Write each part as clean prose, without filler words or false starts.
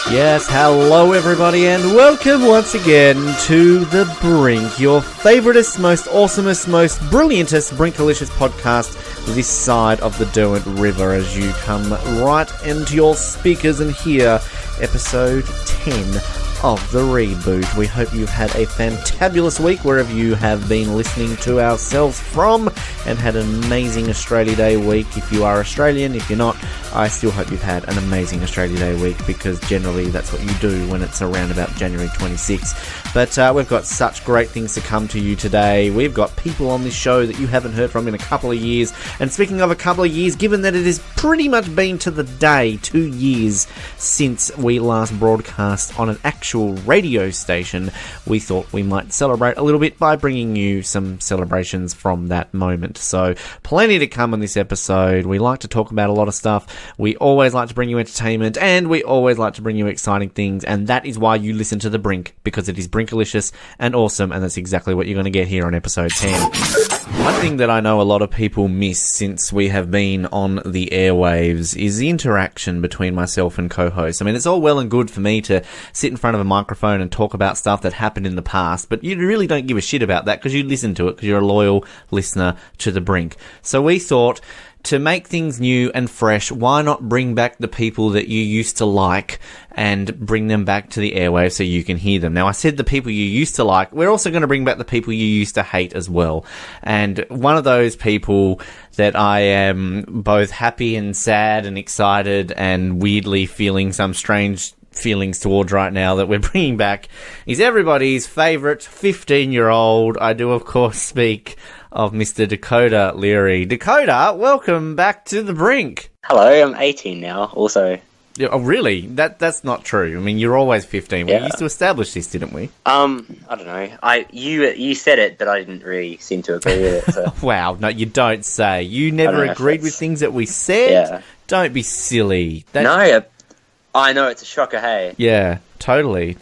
Yes, hello everybody and welcome once again to The Brink, your favouriteest, most awesomest, most brilliantest Brinkalicious podcast this side of the Derwent River as you come right into your speakers and hear episode 10 of The Reboot. We hope you've had a fantabulous week wherever you have been listening to ourselves from and had an amazing Australia Day week. If you are Australian, if you're not, I still hope you've had an amazing Australia Day week because generally that's what you do when it's around about January 26th. But we've got such great things to come to you today. We've got people on this show that you haven't heard from in a couple of years. And speaking of a couple of years, given that it has pretty much been to the day 2 years since we last broadcast on an actual radio station, we thought we might celebrate a little bit by bringing you some celebrations from that moment. So plenty to come on this episode. We like to talk about a lot of stuff. We always like to bring you entertainment and we always like to bring you exciting things, and that is why you listen to The Brink, because it is Brinkalicious and awesome, and that's exactly what you're going to get here on episode 10. One thing that I know a lot of people miss since we have been on the airwaves is the interaction between myself and co-hosts. I mean, it's all well and good for me to sit in front of a microphone and talk about stuff that happened in the past, but you really don't give a shit about that because you listen to it because you're a loyal listener to The Brink. So we thought, to make things new and fresh, why not bring back the people that you used to like and bring them back to the airwaves so you can hear them? Now, I said the people you used to like. We're also going to bring back the people you used to hate as well. And one of those people that I am both happy and sad and excited and weirdly feeling some strange feelings towards right now that we're bringing back is everybody's favourite 15-year-old. I do, of course, speak of Mr. Dakoda Leary. Dakoda, welcome back to The Brink. Hello, I'm 18 now, also. Yeah, oh, really? That's not true. I mean, you're always 15. Yeah. We used to establish this, didn't we? I don't know. You said it, but I didn't really seem to agree with it. So. Wow, no, you don't say. You never agreed with things that we said? Yeah. Don't be silly. No, I know, it's a shocker, hey. Yeah, totally.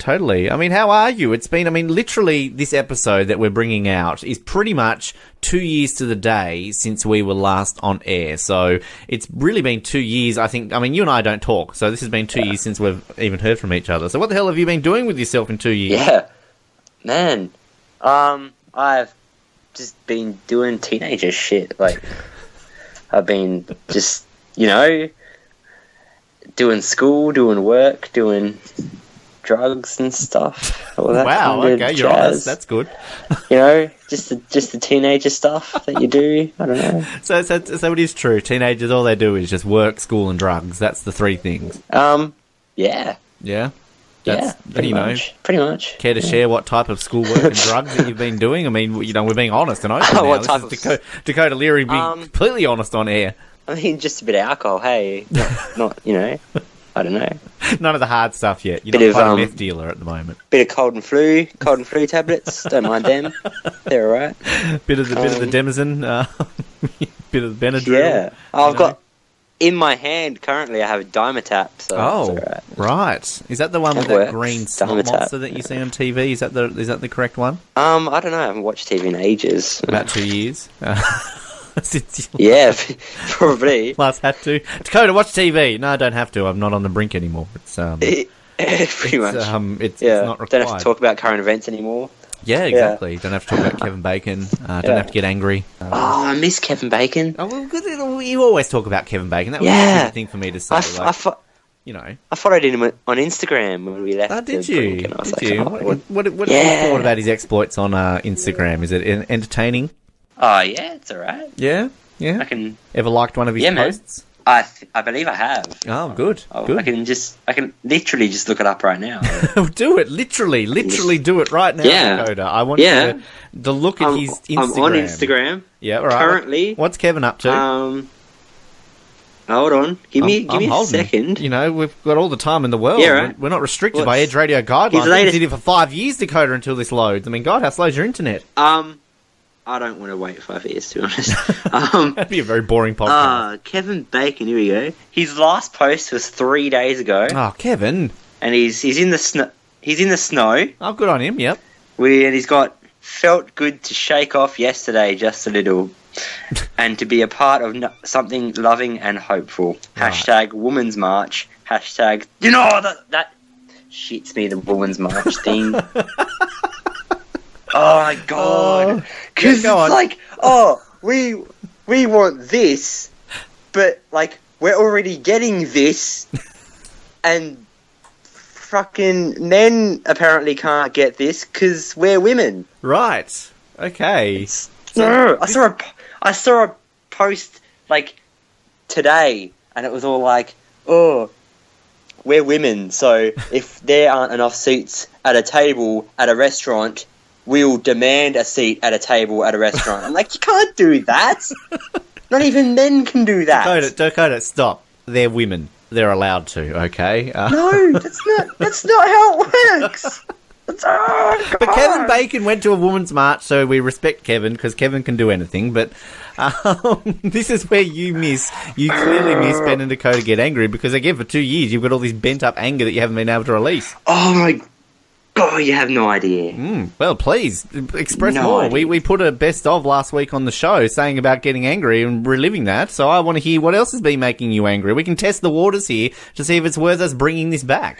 I mean, how are you? It's been, literally this episode that we're bringing out is pretty much 2 years to the day since we were last on air. So it's really been 2 years, I think. I mean, you and I don't talk, so this has been 2 years since we've even heard from each other. So what the hell have you been doing with yourself in 2 years? Yeah, man. I've just been doing teenager shit. Like, I've been just, doing school, doing work, doing drugs and stuff. All that wow, kind of okay, you're honest. That's good. Just the teenager stuff that you do. I don't know. So it is true. Teenagers, all they do is just work, school, and drugs. That's the three things. Yeah. Yeah? Pretty much. Care to share what type of schoolwork and drugs that you've been doing? I mean, we're being honest and open now. What type of... Dakoda Leary being completely honest on air. I mean, just a bit of alcohol, hey. Not I don't know. None of the hard stuff yet. You're not quite a meth dealer at the moment. Bit of cold and flu tablets. Don't mind them. They're alright. Bit of the Demizen, bit of the Benadryl. Yeah. I've got, in my hand currently, I have a Dimetap, so right. Right. Is that the one with that green snot monster that you see on TV? Is that the correct one? I don't know. I haven't watched TV in ages. About 2 years. Yeah, probably. Last had to. Dakoda, watch TV. No, I don't have to. I'm not on the Brink anymore. It's pretty much. It's not required. Don't have to talk about current events anymore. Yeah, exactly. Don't have to talk about Kevin Bacon. Don't have to get angry. I miss Kevin Bacon. Oh, well, you always talk about Kevin Bacon. That was a good thing for me to say. I followed him on Instagram when we left. Oh, did you? Brink, and I was what have you thought about his exploits on Instagram? Is it entertaining? Oh, yeah, it's alright. Yeah? Ever liked one of his posts? I believe I have. Oh, good. Good. I can literally just look it up right now. Do it, literally do it right now, Dakoda. I want you to look at his Instagram. I'm on Instagram. Yeah, all right. Currently. What's Kevin up to? Hold on. Give me a second. We've got all the time in the world. Yeah, right. We're not restricted by Edge Radio guidelines. We've been here for 5 years, Dakoda, until this loads. I mean, God, how slow's your internet? I don't want to wait 5 years, to be honest. That'd be a very boring podcast. Kevin Bacon, here we go. His last post was 3 days ago. Oh, Kevin. And he's in the snow. He's in the snow. Oh, good on him, yep. And he's got, felt good to shake off yesterday just a little. And to be a part of something loving and hopeful. Right. Hashtag Women's March. Hashtag, that shits me, the Women's March thing. Oh my god! Because it's like, we want this, but like we're already getting this, and fucking men apparently can't get this because we're women. Right. Okay. No, I saw a post like today, and it was all like, oh, we're women, so if there aren't enough seats at a table at a restaurant, we'll demand a seat at a table at a restaurant. I'm like, you can't do that. Not even men can do that. Dakoda, stop. They're women. They're allowed to, okay? No, that's not how it works. But Kevin Bacon went to a woman's march, so we respect Kevin, because Kevin can do anything, but this is where you clearly miss Ben and Dakoda Get Angry, because again, for 2 years, you've got all this bent-up anger that you haven't been able to release. Oh my god, you have no idea. Well, please, express more. We put a best of last week on the show, saying about getting angry and reliving that, so I want to hear what else has been making you angry. We can test the waters here to see if it's worth us bringing this back.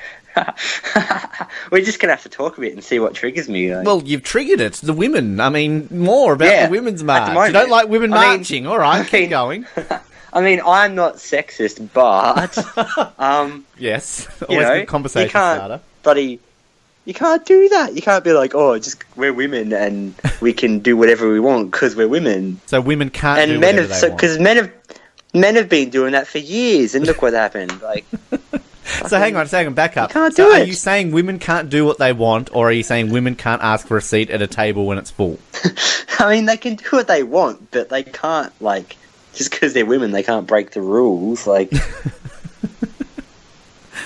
We're just going to have to talk a bit and see what triggers me. Like. Well, you've triggered it. The women. I mean, more about the women's march. You don't like women marching. All right, keep going. I mean, I'm not sexist, but... yes, always a good conversation starter. Buddy, you can't do that. You can't be like, oh, just we're women and we can do whatever we want because we're women. So women can't do whatever they want. Because men have been doing that for years, and look what happened. Like... So hang on, back up. Can't do it. Are you saying women can't do what they want, or are you saying women can't ask for a seat at a table when it's full? I mean, they can do what they want, but they can't, like, just because they're women, they can't break the rules, like...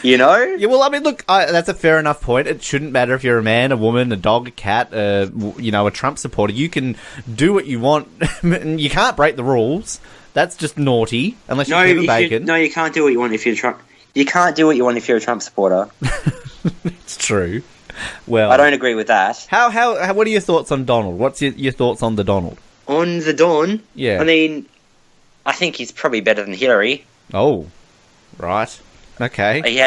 You know? Yeah, well, I mean, look, that's a fair enough point. It shouldn't matter if you're a man, a woman, a dog, a cat, a Trump supporter. You can do what you want, and you can't break the rules. That's just naughty, unless you're Kevin Bacon. No, you can't do what you want if you're Trump... You can't do what you want if you're a Trump supporter. It's true. Well, I don't agree with that. How what are your thoughts on Donald? What's your thoughts on the Donald? On the Don? Yeah. I mean, I think he's probably better than Hillary. Oh, right. Okay. He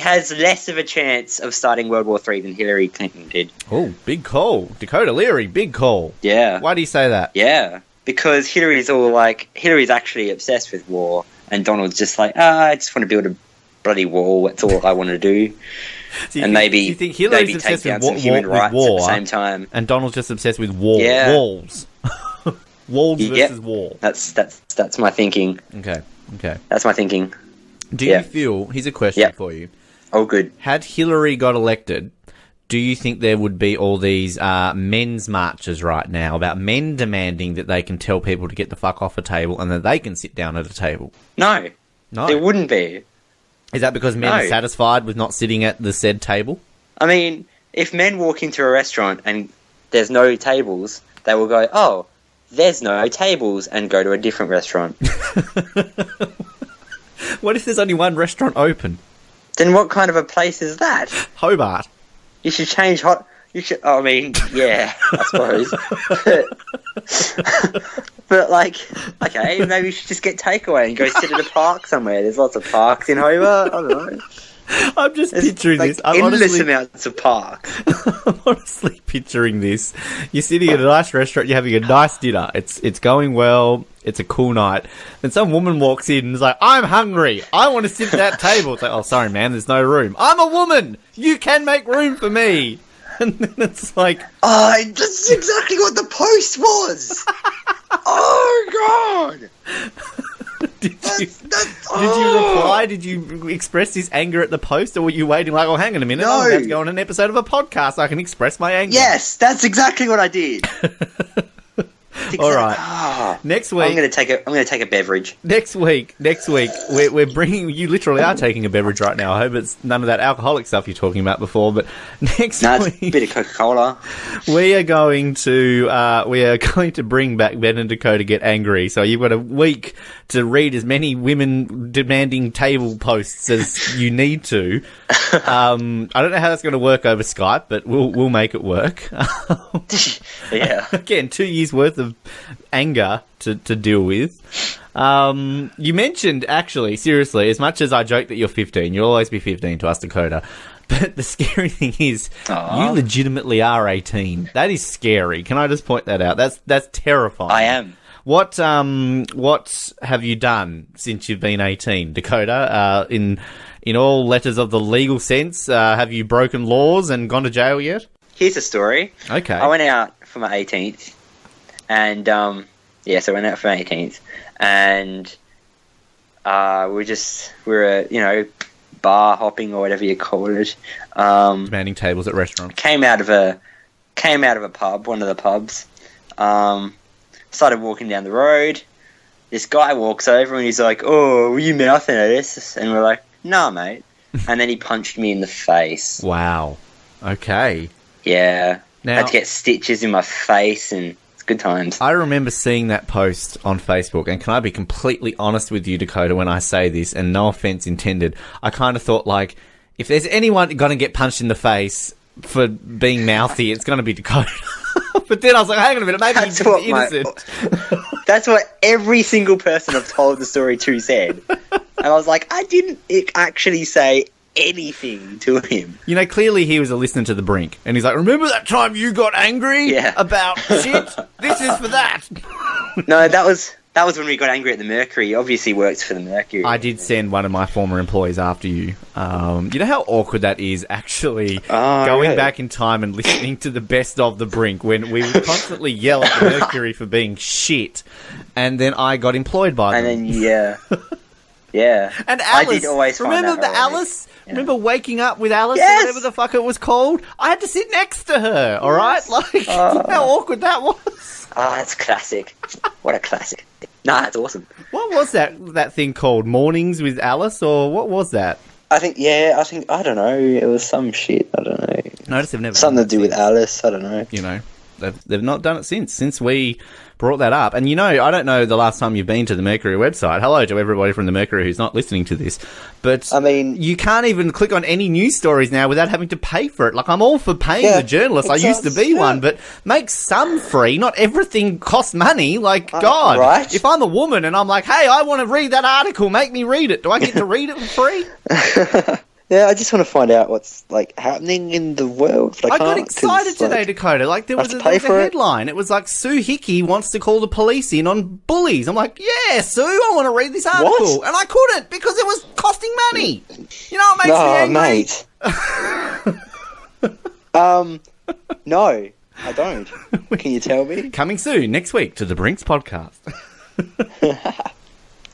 has less of a chance of starting World War III than Hillary Clinton did. Oh, big call. Dakoda Leary, big call. Yeah. Why do you say that? Yeah. Because Hillary's actually obsessed with war, and Donald's just like, I just want to build a bloody wall. That's all I want to do. So you think Hillary's obsessed with human rights at the same time, and Donald's just obsessed with walls. Walls versus wall. That's my thinking. Okay. That's my thinking. Do you feel? Here's a question for you. Oh, good. Had Hillary got elected, do you think there would be all these men's marches right now about men demanding that they can tell people to get the fuck off a table and that they can sit down at a table? No, there wouldn't be. Is that because men are satisfied with not sitting at the said table? I mean, if men walk into a restaurant and there's no tables, they will go, oh, there's no tables, and go to a different restaurant. What if there's only one restaurant open? Then what kind of a place is that? Hobart. You should change I mean, yeah, I suppose. But like, okay, maybe you should just get takeaway and go sit at a park somewhere. There's lots of parks in Hobart. I don't know. I'm just picturing this. Endless amounts of parks. I'm honestly picturing this. You're sitting at a nice restaurant. You're having a nice dinner. It's going well. It's a cool night. Then some woman walks in and is like, I'm hungry. I want to sit at that table. It's like, oh, sorry, man. There's no room. I'm a woman. You can make room for me. And then it's like... that's exactly what the post was! Oh, God! Did you reply? Did you express this anger at the post? Or were you waiting like, oh, hang on a minute. No. I'm about to go on an episode of a podcast. I can express my anger. Yes, that's exactly what I did. All right. Next week, I'm going to take a beverage. Next week, we're bringing. You literally are taking a beverage right now. I hope it's none of that alcoholic stuff you're talking about before. But next week, it's a bit of Coca-Cola. We are going to bring back Ben and Dakoda Get Angry. So you've got a week to read as many women demanding table posts as you need to. I don't know how that's going to work over Skype, but we'll make it work. Yeah. Again, 2 years worth of anger to deal with. You mentioned, actually, seriously, as much as I joke that you're 15, you'll always be 15 to us, Dakoda. But the scary thing is, Aw. you legitimately are 18. That is scary. Can I just point that out? That's terrifying. I am. What have you done since you've been 18, Dakoda? In all letters of the legal sense, have you broken laws and gone to jail yet? Here's a story. Okay. I went out for my 18th, and so I went out for my 18th, and we're bar hopping or whatever you call it. Demanding tables at restaurants. Came out of a pub, one of the pubs. Started walking down the road. This guy walks over and he's like, "Oh, were you mouthing at us?" And we're like, "Nah, mate." And then he punched me in the face. Wow. Okay. Yeah. Now, I had to get stitches in my face, and it's good times. I remember seeing that post on Facebook, and can I be completely honest with you, Dakoda, when I say this, and no offense intended, I kind of thought, like, if there's anyone going to get punched in the face for being mouthy, it's going to be Dakoda. But then I was like, hang on a minute, maybe he's just innocent. That's what every single person I've told the story to said. And I was like, I didn't actually say anything to him. You know, clearly he was a listener to the Brink, and he's like, remember that time you got angry about shit? This is for that. No, that was when we got angry at the Mercury. He obviously works for the Mercury. I did send one of my former employees after you. You know how awkward that is, actually, going back in time and listening to the best of the Brink when we would constantly yell at the Mercury for being shit, and then I got employed by them. And then, yeah. And Alice, I did always find remember that the Alice? Yeah. Remember waking up with Alice or Yes! whatever the fuck it was called? I had to sit next to her, alright? Like, you know how awkward that was? Oh, that's classic. What a classic. Nah, that's awesome. What was that thing called? Mornings with Alice, or what was that? I don't know. It was some shit. I don't know. Notice they've never something done to do it with since. Alice. I don't know. You know, they've not done it since we brought that up. And you know, I don't know the last time you've been to the Mercury website. Hello to everybody from the Mercury who's not listening to this. But I mean, you can't even click on any news stories now without having to pay for it. Like, I'm all for paying the journalists. I used to be one, but make some free. Not everything costs money. Like, God, right? If I'm a woman and I'm like, hey, I want to read that article, make me read it. Do I get to read it for free? Yeah, I just want to find out what's happening in the world. I got excited today, Dakoda. Like, there was a headline. It was like, Sue Hickey wants to call the police in on bullies. I'm like, yeah, Sue, I want to read this article. What? And I couldn't because it was costing money. You know what makes me angry? Mate. No, I don't. Can you tell me? Coming soon, next week, to the Brinks podcast.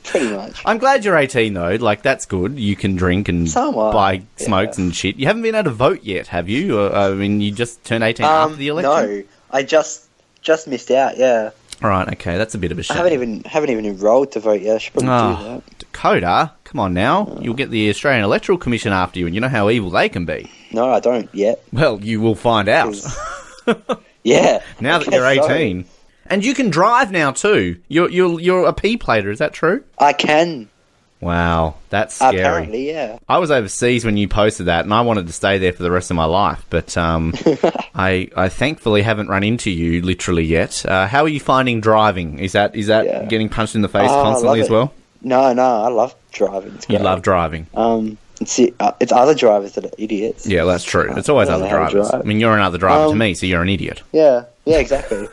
Pretty much. I'm glad you're 18, though. Like, that's good. You can drink and buy smokes and shit. You haven't been able to vote yet, have you? I mean, you just turned 18 after the election? No, I just missed out, yeah. All right, okay, that's a bit of a shame. I haven't even enrolled to vote yet. I should probably do that. Dakoda, come on now. You'll get the Australian Electoral Commission after you, and you know how evil they can be. No, I don't yet. Well, you will find out. Yeah. Now that you're 18. So. And you can drive now too. You're a P-plater, is that true? I can. Wow, that's scary. Apparently, yeah. I was overseas when you posted that, and I wanted to stay there for the rest of my life, but I thankfully haven't run into you literally yet. How are you finding driving? Is that getting punched in the face constantly as well? No, I love driving. It's great. You love driving. It's other drivers that are idiots. Yeah, that's true. It's always other drivers. I mean, you're another driver to me, so you're an idiot. Yeah, exactly.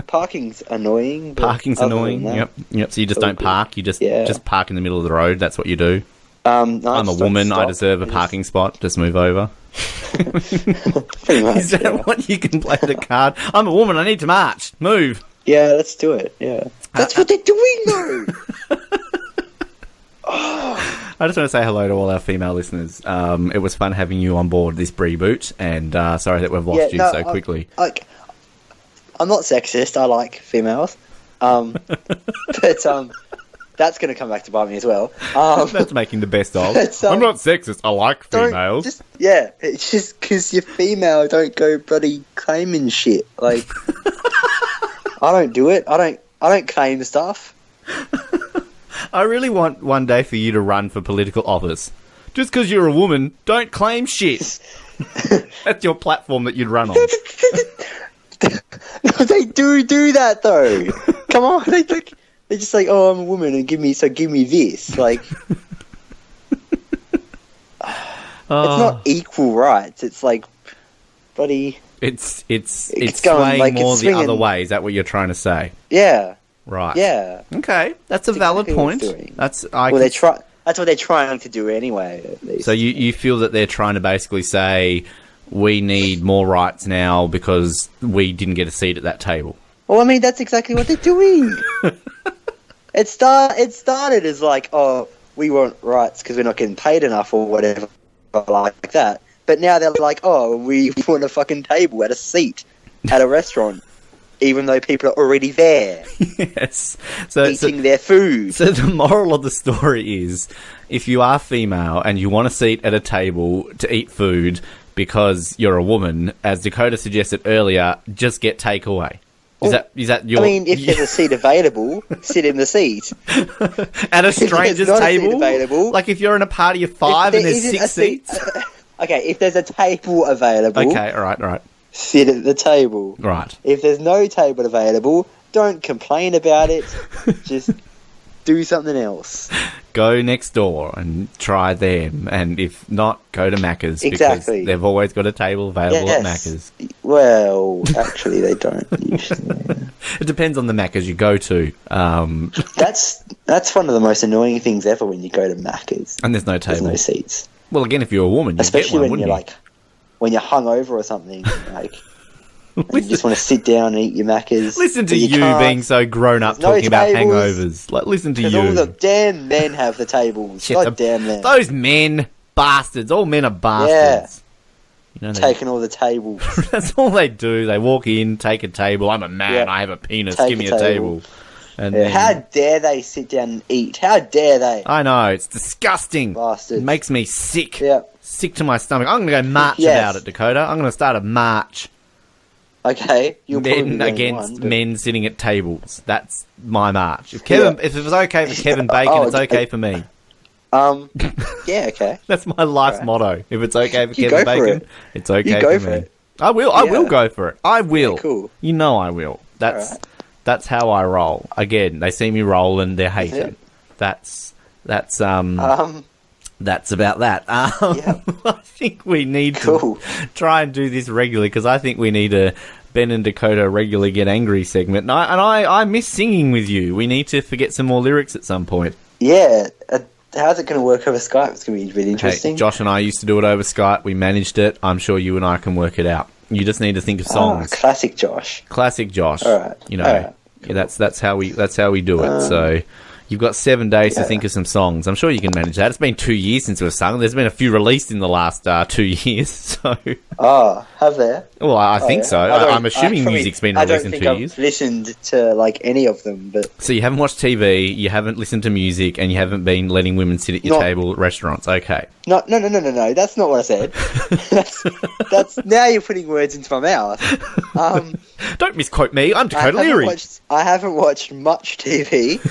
Parking's annoying. Parking's annoying. Yep. So you just don't park. You just park in the middle of the road. That's what you do. No, I'm a woman. I deserve a parking spot. Just move over. Pretty much. Is that what you can play the card? I'm a woman. I need to march. Move. Yeah, let's do it. Yeah, that's what they're doing though. I just want to say hello to all our female listeners. It was fun having you on board this reboot, and sorry that we've lost you so quickly. I'm not sexist. I like females, but that's going to come back to bite me as well. That's making the best of. I'm not sexist. I like females. It's just because you're female. Don't go bloody claiming shit. Like, I don't do it. I don't claim stuff. I really want one day for you to run for political office. Just because you're a woman, don't claim shit. That's your platform that you'd run on. No, they do that though. Come on, they're just like, oh, I'm a woman, and give me this. Like, not equal rights. It's like, buddy. It's going, swaying like, more it's the other swinging. way. Is that what you're trying to say? Yeah. Right. Yeah. Okay, that's a valid exactly what it's point. doing. That's what they're trying to do anyway. At least. So you feel that they're trying to basically say we need more rights now because we didn't get a seat at that table. Well, I mean, that's exactly what they're doing. It started as like, oh, we want rights because we're not getting paid enough or whatever like that. But now they're like, oh, we want a fucking table at a seat at a restaurant, even though people are already there. Yes. Eating their food. So the moral of the story is, if you are female and you want a seat at a table to eat food because you're a woman, as Dakoda suggested earlier, just get takeaway. Is that your... I mean, if there's a seat available, sit in the seat. At a stranger's table? Seat available, like if you're in a party of 5 and there's 6 seats? Okay, if there's a table available... Okay, all right. Sit at the table. Right. If there's no table available, don't complain about it. Just do something else. Go next door and try them, and if not, go to Macca's. Exactly. Because they've always got a table available at Macca's. Well, actually, they don't usually. It depends on the Macca's you go to. That's one of the most annoying things ever when you go to Macca's. And there's no table. There's no seats. Well, again, if you're a woman, you'd especially get one, when you're wouldn't like, when you're hungover or something, like. And you just want to sit down and eat your Macca's. Listen to you being so grown up talking about hangovers. Like, listen to you. Because all the damn men have the tables. God damn them. Those men, bastards. All men are bastards. Yeah. You know, taking all the tables. That's all they do. They walk in, take a table. I'm a man. I have a penis. Give me a table. And then, how dare they sit down and eat? How dare they? I know. It's disgusting. Bastards. It makes me sick. Yep. Sick to my stomach. I'm going to go march about it, Dakoda. I'm going to start a march. Okay, you'll men against men sitting at tables. That's my march. If it was okay for Kevin Bacon, it's okay for me. Yeah, okay. That's my life motto. If it's okay for Kevin Bacon, it's okay for me. I will go for it. I will. Yeah, cool. You know I will. That's how I roll. Again, they see me roll and they're hating. That's about that. I think we need to try and do this regularly because I think we need a Ben and Dakoda regularly get angry segment. And I miss singing with you. We need to forget some more lyrics at some point. Yeah. How's it going to work over Skype? It's going to be really interesting. Hey, Josh and I used to do it over Skype. We managed it. I'm sure you and I can work it out. You just need to think of songs. Classic Josh. Classic Josh. All right. You know, that's how we do it. So you've got 7 days to think of some songs. I'm sure you can manage that. It's been 2 years since we've sung. There's been a few released in the last 2 years. So. Oh, have there? Well, I think so. I'm assuming music's been released in 2 years. I don't think I've listened to like any of them, but so you haven't watched TV, you haven't listened to music, and you haven't been letting women sit at your table at restaurants. Okay. No. That's not what I said. that's now you're putting words into my mouth. Don't misquote me. I'm Dakoda Leary. I haven't watched much TV.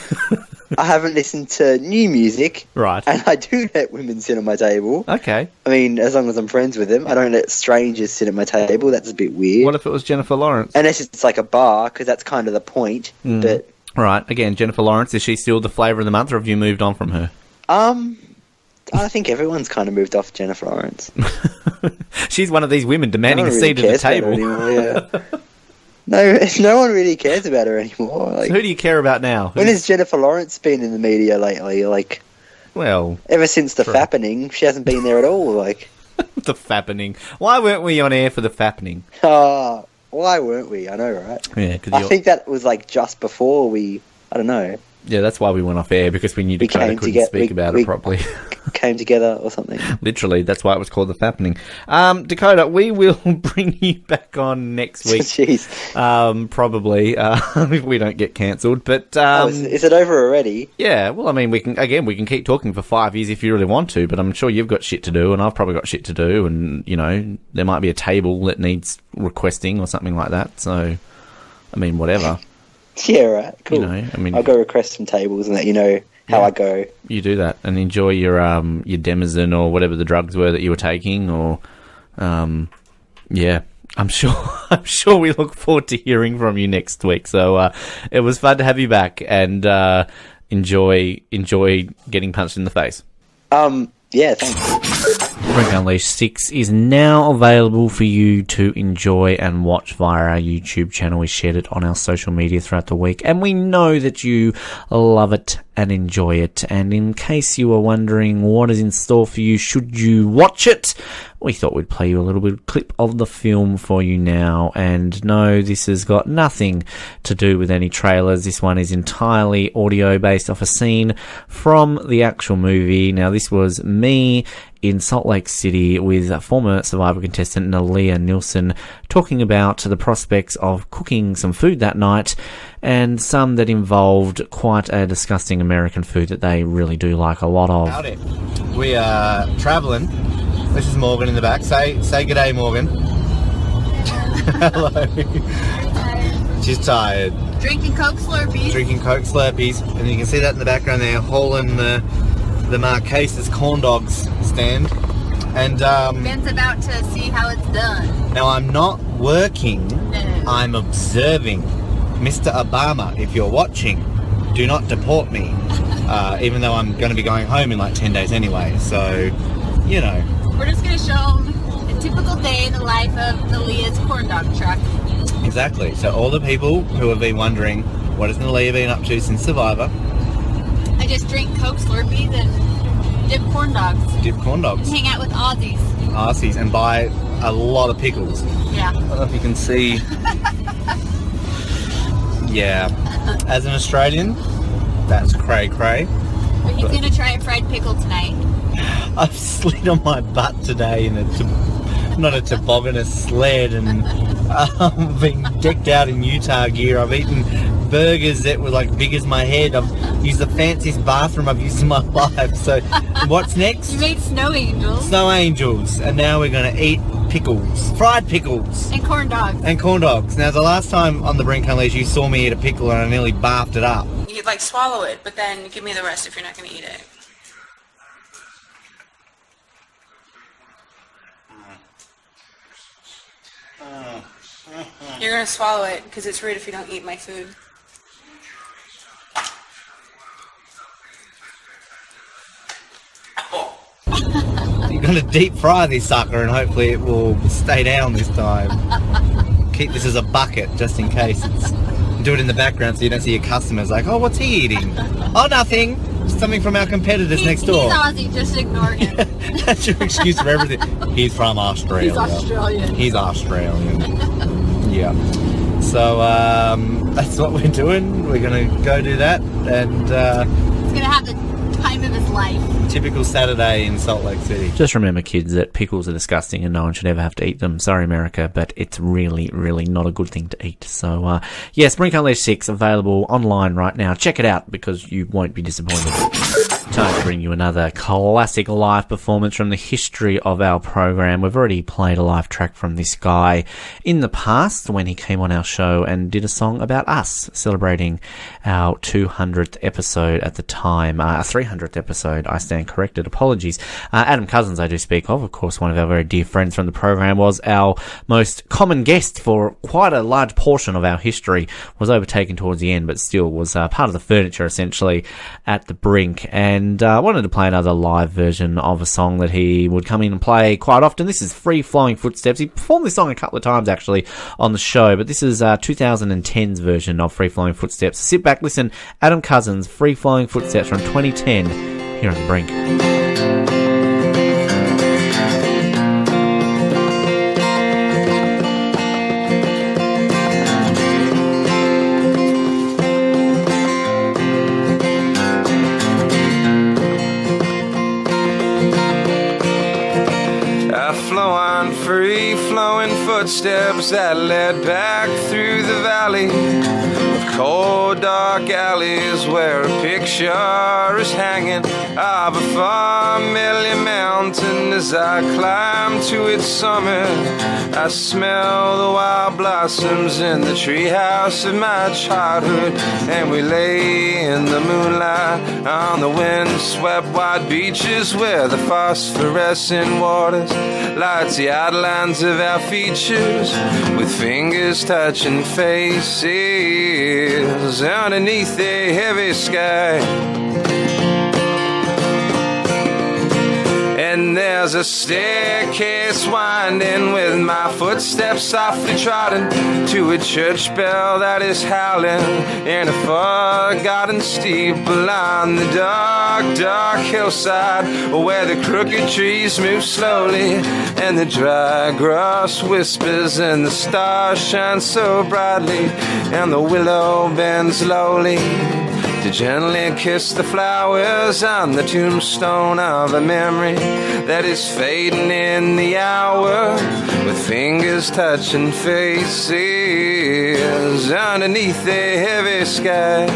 I haven't listened to new music. Right. And I do let women sit on my table. Okay. I mean, as long as I'm friends with them. I don't let strangers sit at my table. That's a bit weird. What if it was Jennifer Lawrence? Unless it's like a bar, because that's kind of the point. But right. Again, Jennifer Lawrence, is she still the flavour of the month, or have you moved on from her? I think everyone's kind of moved off Jennifer Lawrence. She's one of these women demanding a seat at the table. No one really cares about her anymore. Like, so who do you care about now? When has Jennifer Lawrence been in the media lately? Like, well, ever since the fappening, she hasn't been there at all. Like, the fappening. Why weren't we on air for the fappening? Why weren't we? I know, right? Yeah, I think that was like just before we. I don't know. Yeah, that's why we went off air, because we knew Dakoda couldn't speak about it properly. Came together or something. Literally, that's why it was called The Fappening. Dakoda, we will bring you back on next week. Jeez. Probably, if we don't get cancelled. But is it over already? Yeah, well, I mean, we can keep talking for 5 years if you really want to, but I'm sure you've got shit to do, and I've probably got shit to do, and, you know, there might be a table that needs requesting or something like that, so, I mean, whatever. Yeah, right. Cool. You know, I mean, I'll go request some tables and let you know how I go. You do that and enjoy your Demazin or whatever the drugs were that you were taking, or yeah. I'm sure we look forward to hearing from you next week. So it was fun to have you back, and enjoy getting punched in the face. Yeah, thanks. Brink Unleashed 6 is now available for you to enjoy and watch via our YouTube channel. We shared it on our social media throughout the week, and we know that you love it and enjoy it. And in case you were wondering what is in store for you should you watch it, we thought we'd play you a little bit of clip of the film for you now. And no, this has got nothing to do with any trailers. This one is entirely audio based off a scene from the actual movie. Now, this was me in Salt Lake City with former Survivor contestant Nalia Nilsson talking about the prospects of cooking some food that night, and some that involved quite a disgusting American food that they really do like a lot of. Howdy. We are travelling. This is Morgan in the back. Say g'day, Morgan. Hello. She's tired. Drinking Coke Slurpees. And you can see that in the background there, hauling the Marquesas corn dogs stand. And Ben's about to see how it's done. now I'm not working, No. I'm observing. Mr. Obama, if you're watching, do not deport me. Even though I'm going to be going home in like 10 days anyway, so, you know. We're just going to show them a typical day in the life of Nalia's corn dog truck. Exactly. So all the people who have been wondering, what has Nalia been up to since Survivor? I just drink Coke Slurpees and dip corn dogs. Dip corn dogs. Hang out with Aussies. Aussies, and buy a lot of pickles. Yeah. I don't know if you can see. Yeah. As an Australian, that's cray. But he's going to try a fried pickle tonight. I've slid on my butt today in not a toboggan, a sled, and been decked out in Utah gear. I've eaten burgers that were like big as my head. I've used the fanciest bathroom I've used in my life. So what's next? You made snow angels. Snow angels. And now we're going to eat pickles. Fried pickles. And corn dogs. And corn dogs. Now, the last time on the Brink Unleashed you saw me eat a pickle and I nearly barfed it up. You like swallow it, but then give me the rest if you're not going to eat it. You're going to swallow it because it's rude if you don't eat my food. You're going to deep fry this sucker and hopefully it will stay down this time. Keep this as a bucket just in case. Do it in the background so you don't see your customers like, oh, what's he eating? Oh, nothing. Something from our competitors next door. He's Aussie, just ignore him. That's your excuse for everything. He's from Australia. He's Australian. He's Australian. Yeah. So that's what we're doing. We're going to go do that. And He's going to have the time of his life. typical Saturday in Salt Lake City. Just remember, kids, that pickles are disgusting and no one should ever have to eat them. Sorry, America, but it's really, really not a good thing to eat. So, yes, Brink Unleashed 6 available online right now. Check it out because you won't be disappointed. Time to bring you another classic live performance from the history of our program. We've already played a live track from this guy in the past when he came on our show and did a song about us, celebrating our 200th episode at the time. 300th episode, I stand corrected. Apologies. Adam Cousins, I do speak of course, one of our very dear friends from the program, was our most common guest for quite a large portion of our history, was overtaken towards the end, but still was part of the furniture, essentially, at the Brink. And I wanted to play another live version of a song that he would come in and play quite often. This is Free Flowing Footsteps. He performed this song a couple of times, actually, on the show, but this is 2010's version of Free Flowing Footsteps. Sit back, listen. Adam Cousins, Free Flowing Footsteps from 2010, here on the Brink. Free-flowing footsteps that led back through the valley of cold, dark alleys where a picture is hanging of a familiar mountain. As I climb to its summit, I smell the wild blossoms in the treehouse of my childhood, and we lay in the moonlight on the wind-swept white beaches where the phosphorescent waters lights the outlines of our features with fingers touching faces underneath a heavy sky. there's a staircase winding with my footsteps softly trotting to a church bell that is howling in a forgotten steeple on the dark, dark hillside where the crooked trees move slowly and the dry grass whispers and the stars shine so brightly and the willow bends lowly to gently kiss the flowers on the tombstone of a memory that is fading in the hour with fingers touching faces underneath the heavy sky.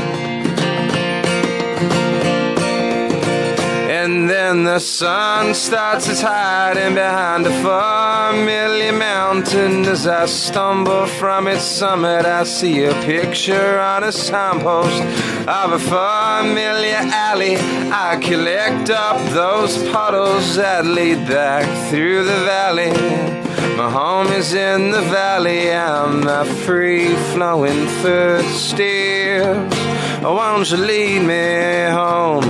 And then the sun starts its hiding behind a familiar mountain. As I stumble from its summit, I see a picture on a signpost of a familiar alley. I collect up those puddles that lead back through the valley. My home is in the valley, I'm my free-flowing footsteps. Oh, won't you lead me home?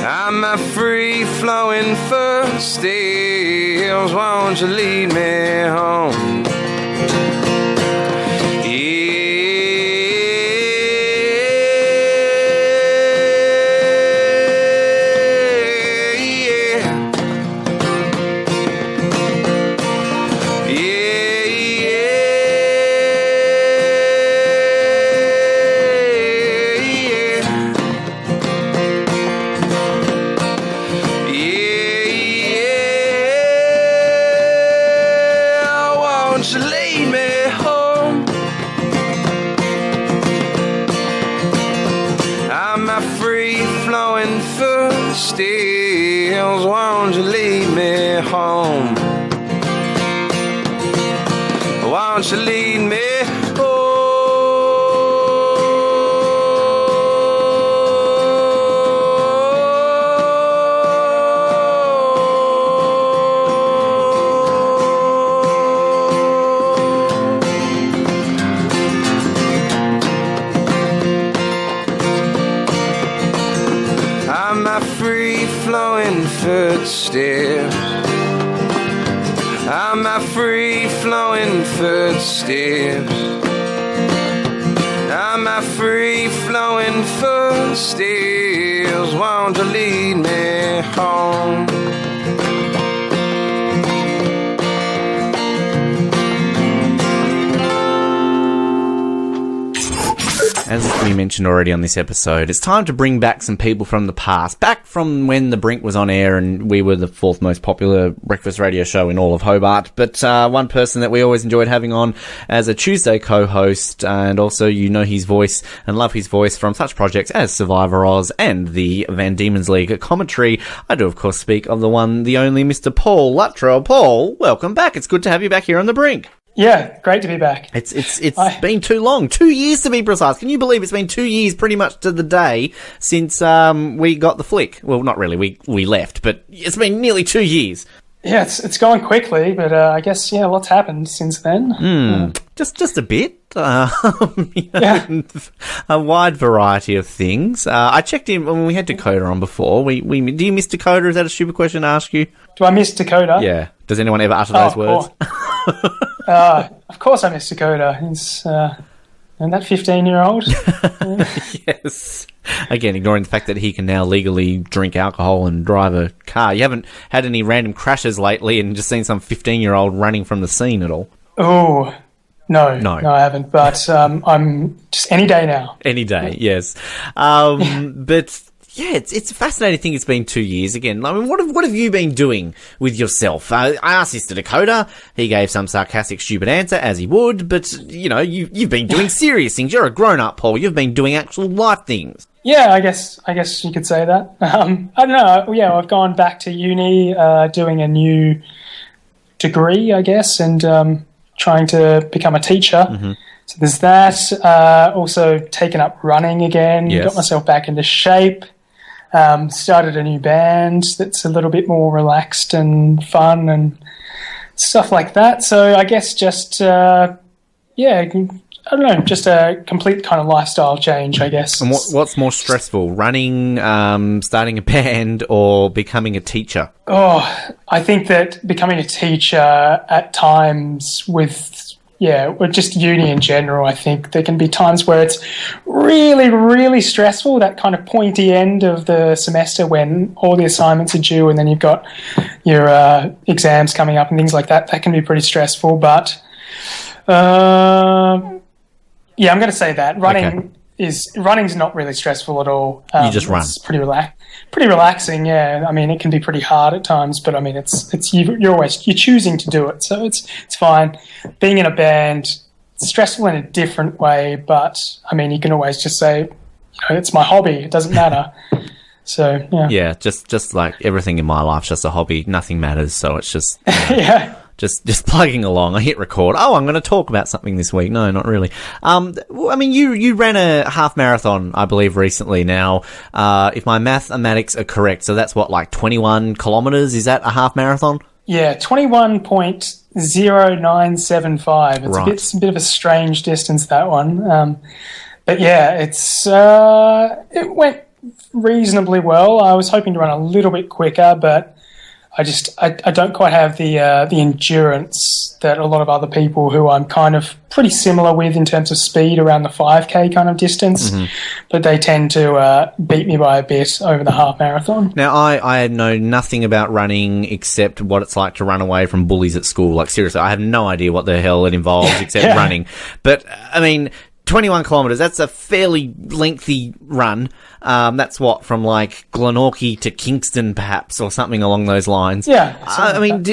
I'm my free-flowing footsteps. Won't you lead me home? Won't you lead me home? Won't you lead me footsteps? I'm my free-flowing footsteps. I'm my free-flowing footsteps. Won't you lead me home? As we mentioned already on this episode, it's time to bring back some people from the past, back from when the Brink was on air and we were the fourth most popular breakfast radio show in all of Hobart. But one person that we always enjoyed having on as a Tuesday co-host, and also you know his voice and love his voice from such projects as Survivor Oz and the Van Diemen's League commentary. I do, of course, speak of the one, the only Mr. Paul Luttrell. Paul, welcome back. It's good to have you back here on the Brink. Yeah, great to be back. It's been too long. 2 years to be precise. Can you believe it's been 2 years pretty much to the day since we got the flick? Well, not really. We left, but it's been nearly 2 years. Yeah, it's gone quickly, but I guess, lots happened since then. Just a bit. A wide variety of things. I checked in when we had Dakoda on before. Do you miss Dakoda? Is that a stupid question to ask you? Do I miss Dakoda? Yeah. Does anyone ever utter those words? Of course I miss Dakoda. He's and that 15-year-old. Yes. Again, ignoring the fact that he can now legally drink alcohol and drive a car. You haven't had any random crashes lately and just seen some 15-year-old running from the scene at all? Oh, no, I haven't. But I'm just any day now. Any day, yes. But yeah, it's a fascinating thing. It's been 2 years again. I mean, what have you been doing with yourself? I asked this to Dakoda. He gave some sarcastic, stupid answer, as he would. But you've been doing serious things. You're a grown-up, Paul. You've been doing actual life things. Yeah, I guess you could say that. I don't know. Yeah, I've gone back to uni, doing a new degree, I guess, and trying to become a teacher. Mm-hmm. So there's that. Also taken up running again. Yes. Got myself back into shape. Started a new band that's a little bit more relaxed and fun and stuff like that. So I guess just, I don't know, just a complete kind of lifestyle change, I guess. And what's more stressful, running, starting a band, or becoming a teacher? Oh, I think that becoming a teacher at times or just uni in general, I think there can be times where it's really, really stressful, that kind of pointy end of the semester when all the assignments are due and then you've got your exams coming up and things like that. That can be pretty stressful, but I'm going to say that. Running's not really stressful at all. You just run. It's pretty relaxing, yeah. I mean, it can be pretty hard at times, but I mean, you're choosing to do it, so it's fine. Being in a band, it's stressful in a different way, but I mean, you can always just say, it's my hobby. It doesn't matter. So yeah. Yeah, just like everything in my life's just a hobby. Nothing matters, so it's just yeah. Just plugging along. I hit record. Oh, I'm going to talk about something this week. No, not really. I mean, you ran a half marathon, I believe, recently. Now, if my mathematics are correct, so that's what, like 21 kilometers? Is that a half marathon? Yeah, 21.0975. Right. It's a bit of a strange distance, that one. But yeah, it went reasonably well. I was hoping to run a little bit quicker, but I don't quite have the endurance that a lot of other people who I'm kind of pretty similar with in terms of speed around the 5K kind of distance, but they tend to beat me by a bit over the half marathon. Now, I know nothing about running except what it's like to run away from bullies at school. Like, seriously, I have no idea what the hell it involves except running. But, I mean, 21 kilometres, that's a fairly lengthy run. That's what, from like Glenorchy to Kingston perhaps, or something along those lines. Yeah. I mean,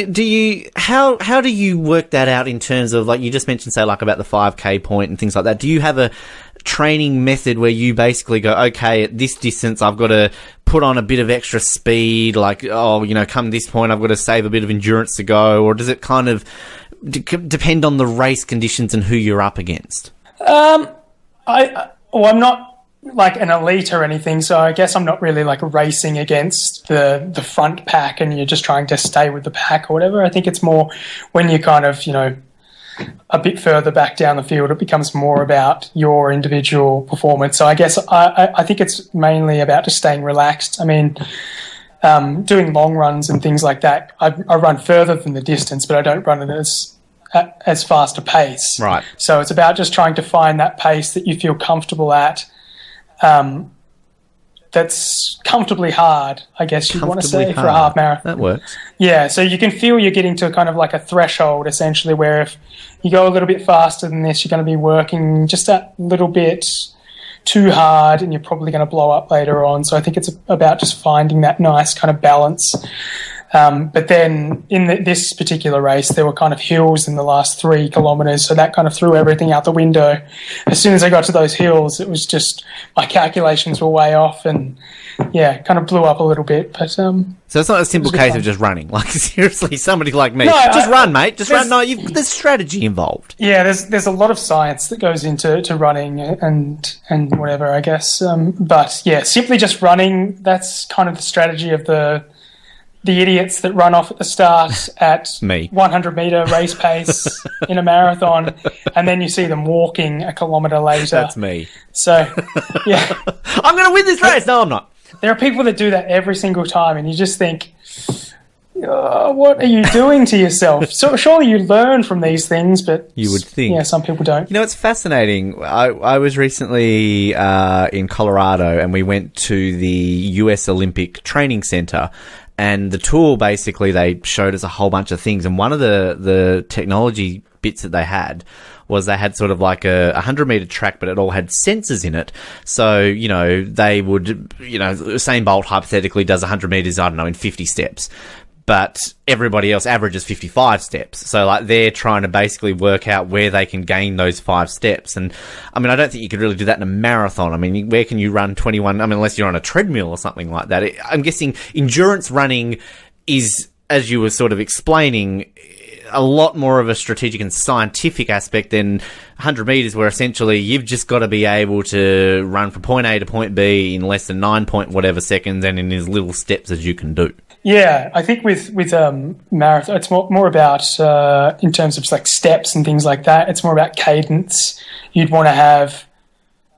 how do you work that out in terms of, like, you just mentioned, say, like about the 5K point and things like that. Do you have a training method where you basically go, okay, at this distance I've got to put on a bit of extra speed, like, come this point I've got to save a bit of endurance to go, or does it kind of depend on the race conditions and who you're up against? I'm not like an elite or anything, so I guess I'm not really like racing against the front pack and you're just trying to stay with the pack or whatever. I think it's more when you're kind of, a bit further back down the field, it becomes more about your individual performance. So I guess I think it's mainly about just staying relaxed. I mean, doing long runs and things like that, I run further than the distance, but I don't run it as fast a pace. Right. So it's about just trying to find that pace that you feel comfortable at, that's comfortably hard, I guess you'd want to say, for a half marathon. That works. Yeah, so you can feel you're getting to kind of like a threshold, essentially, where if you go a little bit faster than this, you're going to be working just that little bit too hard and you're probably going to blow up later on. So I think it's about just finding that nice kind of balance. But then in this particular race, there were kind of hills in the last 3 kilometres, so that kind of threw everything out the window. As soon as I got to those hills, it was just my calculations were way off and, yeah, kind of blew up a little bit. But so it's not a simple case of just running. Like, seriously, somebody like me, run, mate. Just run. No, there's strategy involved. Yeah, there's a lot of science that goes into running and whatever, I guess. But, yeah, simply just running, that's kind of the strategy of the idiots that run off at the start at 100-metre race pace in a marathon, and then you see them walking a kilometre later. That's me. So, yeah. I'm going to win this race! No, I'm not. There are people that do that every single time, and you just think, what are you doing to yourself? So surely you learn from these things, but you would think. Yeah, some people don't. It's fascinating. I was recently in Colorado, and we went to the US Olympic Training Center. And the tour, basically, they showed us a whole bunch of things. And one of the technology bits that they had was they had sort of like a 100-metre track, but it all had sensors in it. So, they would, Usain Bolt hypothetically does 100 metres, I don't know, in 50 steps. But everybody else averages 55 steps. So, like, they're trying to basically work out where they can gain those 5 steps. And, I mean, I don't think you could really do that in a marathon. I mean, where can you run 21? I mean, unless you're on a treadmill or something like that. I'm guessing endurance running is, as you were sort of explaining, a lot more of a strategic and scientific aspect than 100 metres, where essentially you've just got to be able to run from point A to point B in less than 9 point whatever seconds and in as little steps as you can do. Yeah, I think with marathon, it's more about in terms of like steps and things like that. It's more about cadence. You'd want to have.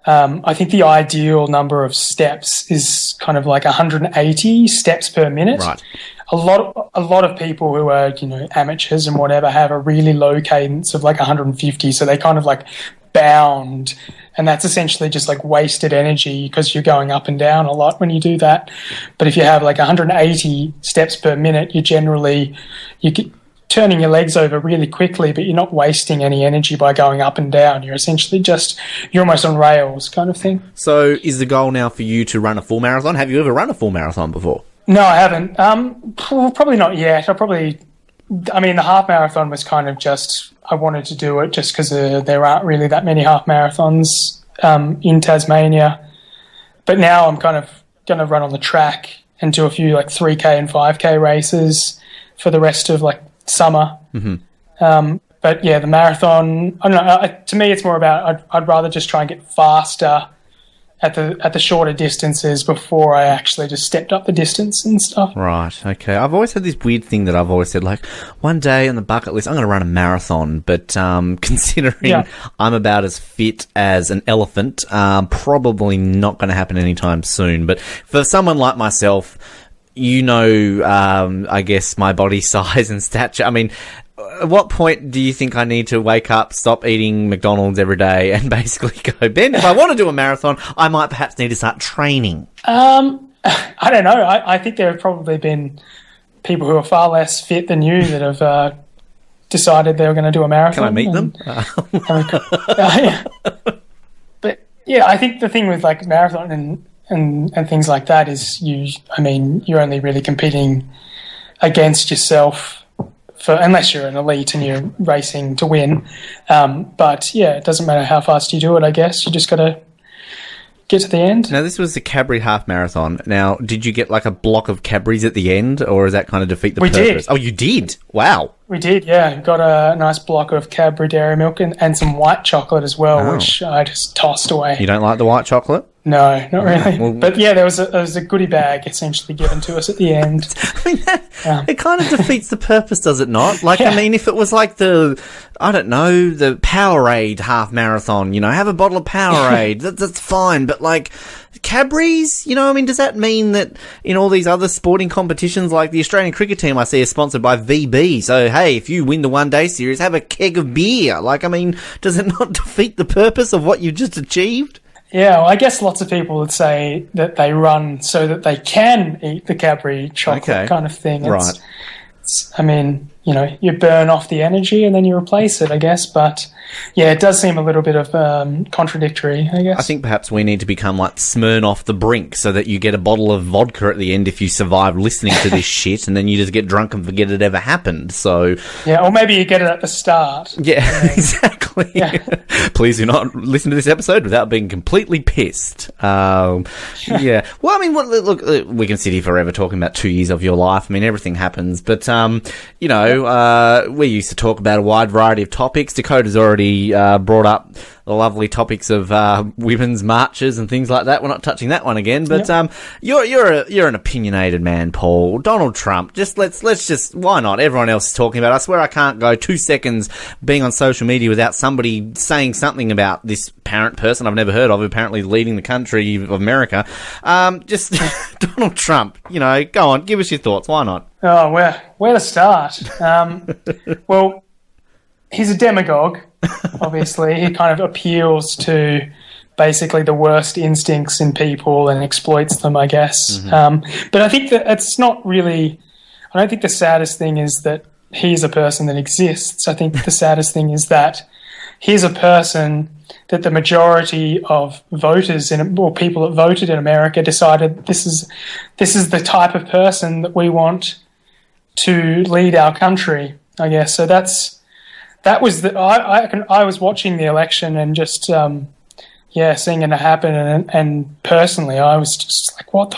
I think the ideal number of steps is kind of like 180 steps per minute. Right. A lot of people who are amateurs and whatever have a really low cadence of like 150, so they kind of like bound. And that's essentially just like wasted energy because you're going up and down a lot when you do that. But if you have like 180 steps per minute, you get turning your legs over really quickly, but you're not wasting any energy by going up and down. You're essentially you're almost on rails kind of thing. So is the goal now for you to run a full marathon? Have you ever run a full marathon before? No, I haven't. Probably not yet. The half marathon was kind of just, I wanted to do it just because there aren't really that many half marathons in Tasmania. But now I'm kind of going to run on the track and do a few like 3K and 5K races for the rest of like summer. Mm-hmm. But yeah, the marathon, I don't know, to me it's more about I'd rather just try and get faster at the shorter distances before I actually just stepped up the distance and stuff. Right, okay. I've always had this weird thing that I've always said, like, one day on the bucket list, I'm going to run a marathon, but considering I'm about as fit as an elephant, probably not going to happen anytime soon. But for someone like myself, I guess my body size and stature, I mean, at what point do you think I need to wake up, stop eating McDonald's every day, and basically go, Ben, if I want to do a marathon, I might perhaps need to start training? I don't know. I think there have probably been people who are far less fit than you that have decided they were going to do a marathon. Can I meet them? But yeah, I think the thing with like marathon and things like that is you're only really competing against yourself unless you're an elite and you're racing to win. But yeah, it doesn't matter how fast you do it, I guess. You just got to get to the end. Now, this was the Cadbury half marathon. Now, did you get like a block of Cadburys at the end, or does that kind of defeat the purpose? We did. Oh, you did? Wow. We did, yeah. Got a nice block of Cadbury dairy milk and some white chocolate as well, which I just tossed away. You don't like the white chocolate? No, not really. Well, but yeah, there was a goodie bag essentially given to us at the end. I mean, it kind of defeats the purpose, does it not? Like, I mean, if it was like the Powerade half marathon, have a bottle of Powerade, that's fine. But like Cadbury's, does that mean that in all these other sporting competitions, like the Australian cricket team I see is sponsored by VB, so hey, if you win the one day series, have a keg of beer. Like, I mean, does it not defeat the purpose of what you just achieved? Yeah, well, I guess lots of people would say that they run so that they can eat the Cadbury chocolate kind of thing. Right. You burn off the energy and then you replace it, I guess. But yeah, it does seem a little bit of contradictory, I guess. I think perhaps we need to become like Smirnoff the Brink so that you get a bottle of vodka at the end if you survive listening to this shit, and then you just get drunk and forget it ever happened. So yeah, or maybe you get it at the start. Yeah, exactly. Yeah. Please do not listen to this episode without being completely pissed. Yeah. Well, I mean, look, we can sit here forever talking about 2 years of your life. I mean, everything happens. But, we used to talk about a wide variety of topics. Dakota's already brought up the lovely topics of women's marches and things like that. We're not touching that one again. But you're an opinionated man, Paul. Donald Trump. Let's just, why not? Everyone else is talking about it. I swear I can't go 2 seconds being on social media without somebody saying something about this apparent person I've never heard of, apparently leading the country of America. Just Donald Trump. Go on, give us your thoughts. Why not? Oh, where to start? Well, he's a demagogue, obviously. He kind of appeals to basically the worst instincts in people and exploits them, I guess. Mm-hmm. But I think that it's not really... I don't think the saddest thing is that he's a person that exists. I think the saddest thing is that he's a person that the majority of voters or people that voted in America decided this is the type of person that we want to lead our country, I guess. So I was watching the election and just seeing it happen, and personally I was just like, what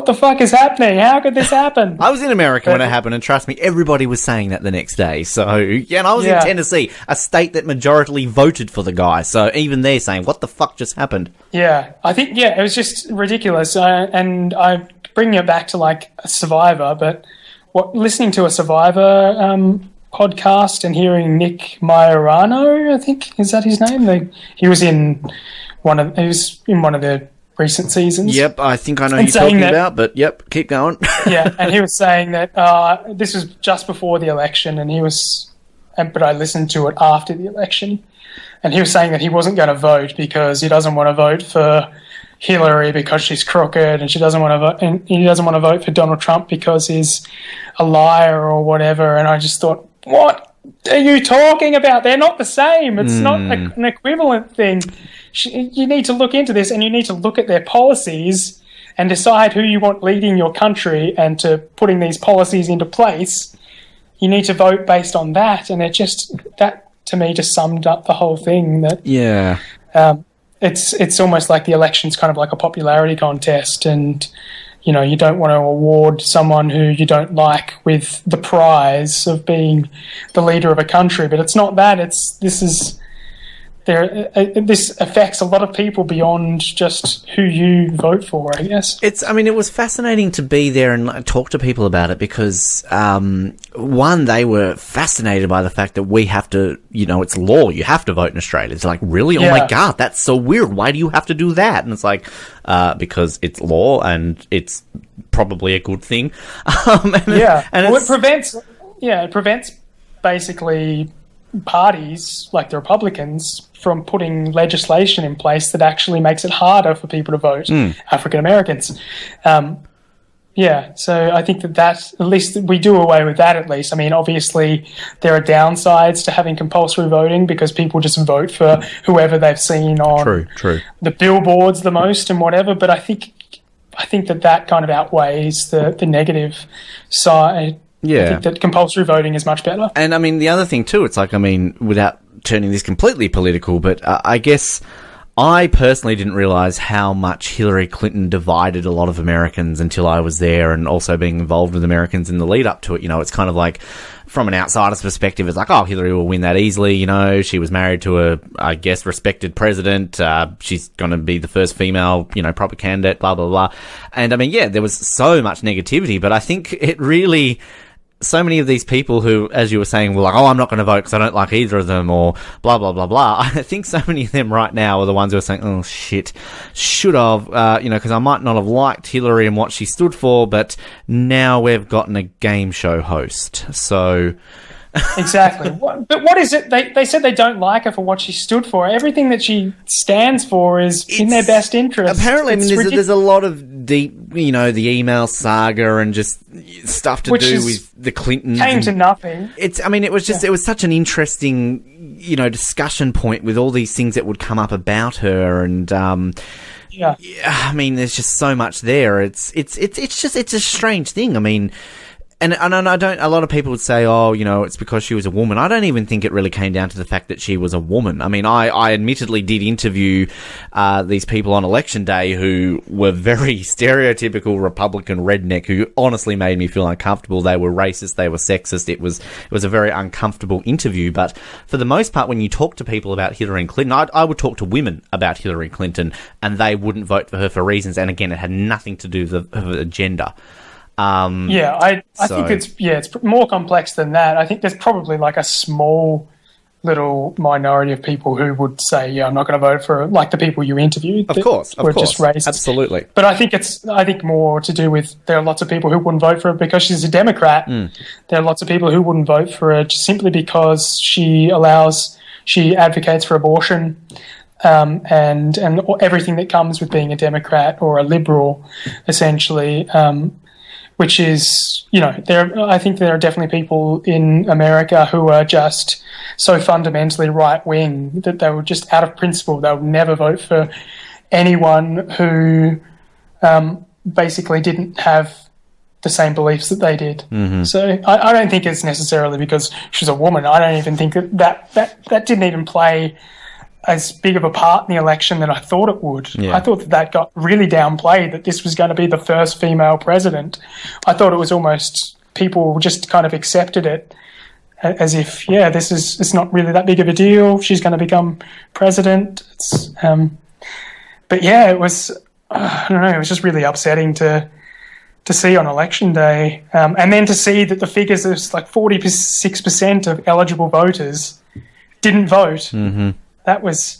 the fuck is happening? How could this happen? I was in America when it happened, and trust me, everybody was saying that the next day. So yeah, and I was in Tennessee, a state that majority voted for the guy. So even they're saying, what the fuck just happened? Yeah, I think it was just ridiculous, and I bringing it back to like a Survivor, but listening to a Survivor podcast and hearing Nick Majorano, I think, is that his name? He was in one of the recent seasons. Yep, I think I know who you're talking about, but yep, keep going. Yeah, and he was saying that this was just before the election, but I listened to it after the election, and he was saying that he wasn't going to vote because he doesn't want to vote for Hillary because she's crooked, and he doesn't want to vote for Donald Trump because he's a liar or whatever. And I just thought, what are you talking about? They're not the same. It's not an equivalent thing. You need to look into this, and you need to look at their policies and decide who you want leading your country and to putting these policies into place. You need to vote based on that, and that to me just summed up the whole thing. That it's almost like the election's kind of like a popularity contest, and you don't want to award someone who you don't like with the prize of being the leader of a country. But it's not that. This affects a lot of people beyond just who you vote for, I guess. It was fascinating to be there and talk to people about it because, one, they were fascinated by the fact that we have to, it's law, you have to vote in Australia. It's like, really? Oh my God, that's so weird. Why do you have to do that? And it's like, because it's law and it's probably a good thing. It prevents basically parties like the Republicans from putting legislation in place that actually makes it harder for people to vote, African Americans. So I think that at least we do away with that at least. I mean, obviously there are downsides to having compulsory voting because people just vote for whoever they've seen on the billboards the most and whatever, but I think that kind of outweighs the negative side. Yeah. I think that compulsory voting is much better. And, the other thing, too, it's like, without turning this completely political, but I guess I personally didn't realise how much Hillary Clinton divided a lot of Americans until I was there and also being involved with Americans in the lead-up to it. It's kind of like, from an outsider's perspective, it's like, oh, Hillary will win that easily, She was married to a, I guess, respected president. She's going to be the first female, proper candidate, blah, blah, blah. And, there was so much negativity, but I think it really... So many of these people who, as you were saying, were like, oh, I'm not going to vote because I don't like either of them or blah, blah, blah, blah. I think so many of them right now are the ones who are saying, oh, shit, should have, because I might not have liked Hillary and what she stood for, but now we've gotten a game show host. So... Exactly. But what is it? They said they don't like her for what she stood for. Everything that she stands for is in their best interest. Apparently, there's a lot of deep, the email saga and just stuff to do with the Clintons. Came to nothing. It was just, it was such an interesting, discussion point with all these things that would come up about her and, there's just so much there. It's a strange thing. And I don't. A lot of people would say, "Oh, it's because she was a woman." I don't even think it really came down to the fact that she was a woman. I admittedly did interview these people on election day who were very stereotypical Republican redneck, who honestly made me feel uncomfortable. They were racist, they were sexist. It was a very uncomfortable interview. But for the most part, when you talk to people about Hillary Clinton, I would talk to women about Hillary Clinton, and they wouldn't vote for her for reasons. And again, it had nothing to do with her gender. I think it's more complex than that. I think there's probably like a small little minority of people who would say, I'm not going to vote for her, like the people you interviewed. Of course. Just racist. Absolutely. But I think more to do with there are lots of people who wouldn't vote for her because she's a Democrat. There are lots of people who wouldn't vote for her just simply because she advocates for abortion. And everything that comes with being a Democrat or a liberal, essentially, which is, I think there are definitely people in America who are just so fundamentally right-wing that they would just, out of principle, they would never vote for anyone who basically didn't have the same beliefs that they did. Mm-hmm. So I don't think it's necessarily because she's a woman. I don't even think that didn't even play as big of a part in the election that I thought it would. Yeah. I thought that got really downplayed, that this was going to be the first female president. I thought it was almost people just kind of accepted it as if, it's not really that big of a deal. She's going to become president. It was, I don't know, it was just really upsetting to to see on election day, and then to see that the figures is like 46% of eligible voters didn't vote. Mm-hmm. That was.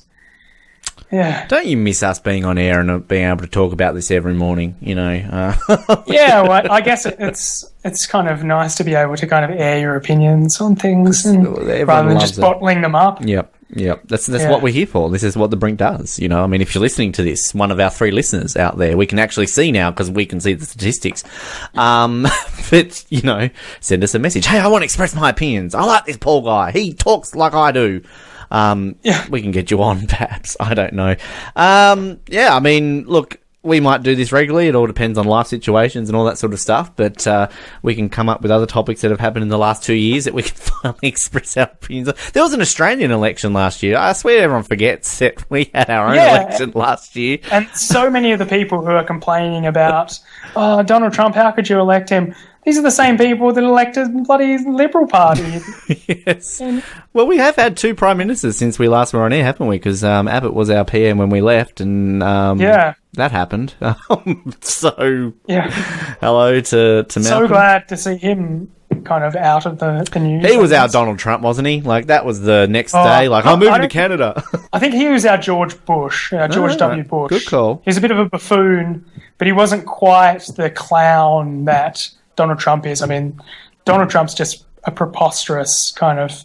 Yeah. Don't you miss us being on air and being able to talk about this every morning? Yeah, well, I guess it's kind of nice to be able to kind of air your opinions on things rather than just bottling them up. Yep. That's what we're here for. This is what the Brink does. I mean, if you're listening to this, one of our 3 listeners out there, we can actually see now because we can see the statistics. But send us a message. Hey, I want to express my opinions. I like this Paul guy. He talks like I do. We can get you on, perhaps. I don't know. I mean, look, we might do this regularly. It all depends on life situations and all that sort of stuff. But we can come up with other topics that have happened in the last 2 years that we can finally express our opinions. There was an Australian election last year. I swear everyone forgets that we had our own election last year. And so many of the people who are complaining about, Donald Trump, how could you elect him? These are the same people that elected the bloody Liberal Party. Yes. Well, we have had 2 prime ministers since we last were on air, haven't we? Because Abbott was our PM when we left, and that happened. So, hello to Malcolm. So glad to see him kind of out of the news. He was our Donald Trump, wasn't he? Like, that was the next day. Like, I'm moving to Canada. I think he was our George Bush, George W. Bush. Good call. He was a bit of a buffoon, but he wasn't quite the clown that Donald Trump is. I mean, Donald Trump's just a preposterous kind of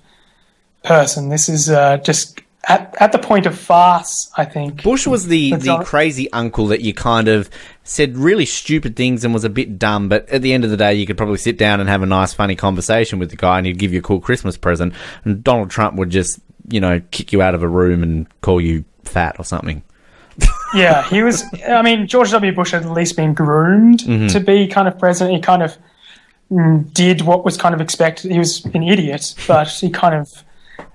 person. This is just at the point of farce, I think. Bush was the crazy uncle that you kind of said really stupid things and was a bit dumb, but at the end of the day, you could probably sit down and have a nice, funny conversation with the guy and he'd give you a cool Christmas present. And Donald Trump would just, kick you out of a room and call you fat or something. Yeah, he was. I mean, George W. Bush had at least been groomed to be kind of president. He kind of did what was kind of expected. He was an idiot, but he kind of